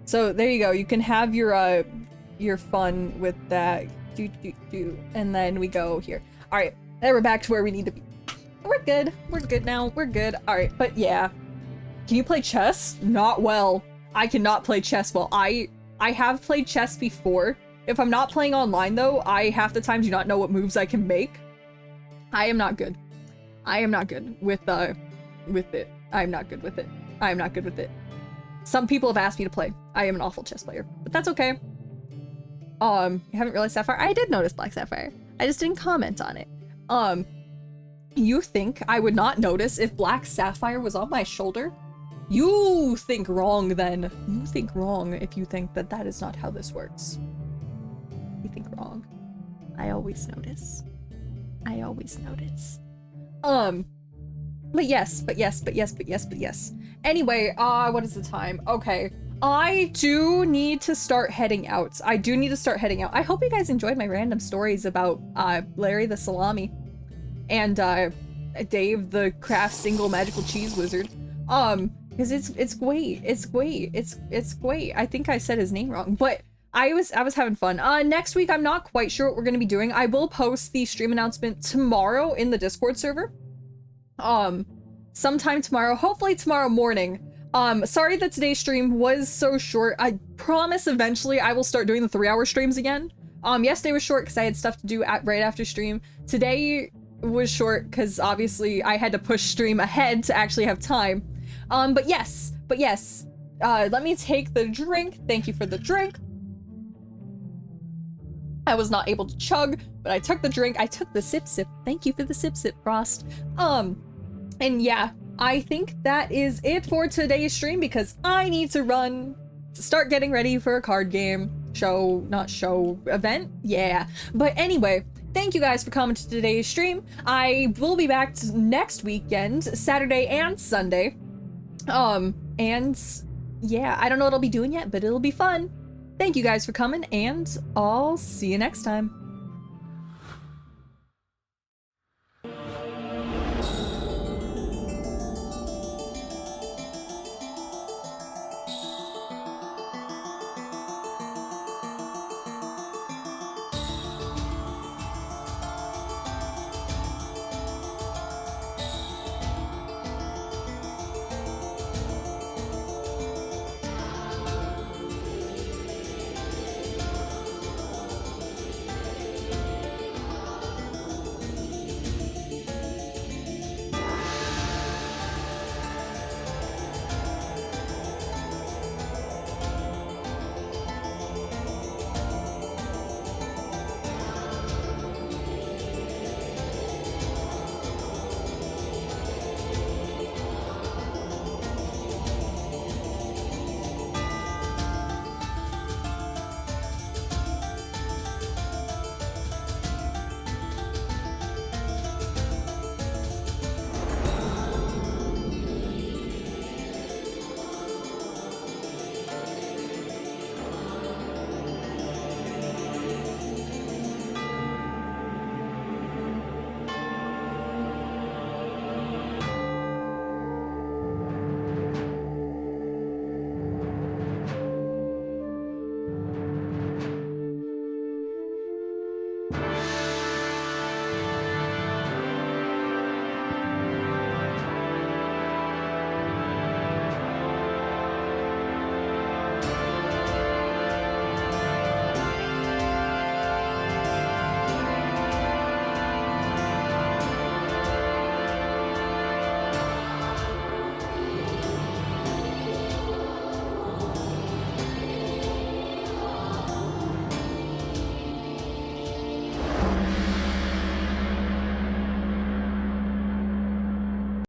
So there you go. You can have your fun with that. And then we go here. All right. Then we're back to where we need to be. We're good. We're good now. We're good. All right. But yeah. Can you play chess? Not well. I cannot play chess well. I have played chess before. If I'm not playing online though, I half the time do not know what moves I can make. I am not good. I am not good with it. I am not good with it. I am not good with it. Some people have asked me to play. I am an awful chess player, but that's okay. You haven't realized Sapphire? I did notice Black Sapphire. I just didn't comment on it. You think I would not notice if Black Sapphire was on my shoulder? You think wrong then. You think wrong if you think that that is not how this works. You think wrong. I always notice. I always notice. But yes. Anyway, what is the time? Okay. I do need to start heading out. I hope you guys enjoyed my random stories about, Larry the Salami and, Dave the Craft Single Magical Cheese Wizard. Because it's great. It's great. I think I said his name wrong, but I was having fun. Next week, I'm not quite sure what we're going to be doing. I will post the stream announcement tomorrow in the Discord server. Sometime tomorrow, hopefully tomorrow morning. Sorry that today's stream was so short. I promise eventually I will start doing the 3-hour streams again. Yesterday was short because I had stuff to do right after stream. Today was short because obviously I had to push stream ahead to actually have time. But yes, let me take the drink. Thank you for the drink. I was not able to chug, but I took the drink. I took the sip. Thank you for the sip, Frost. And yeah, I think that is it for today's stream because I need to run to start getting ready for a card game event. Yeah. But anyway, thank you guys for coming to today's stream. I will be back next weekend, Saturday and Sunday. And yeah, I don't know what I'll be doing yet, but it'll be fun. Thank you guys for coming, and I'll see you next time.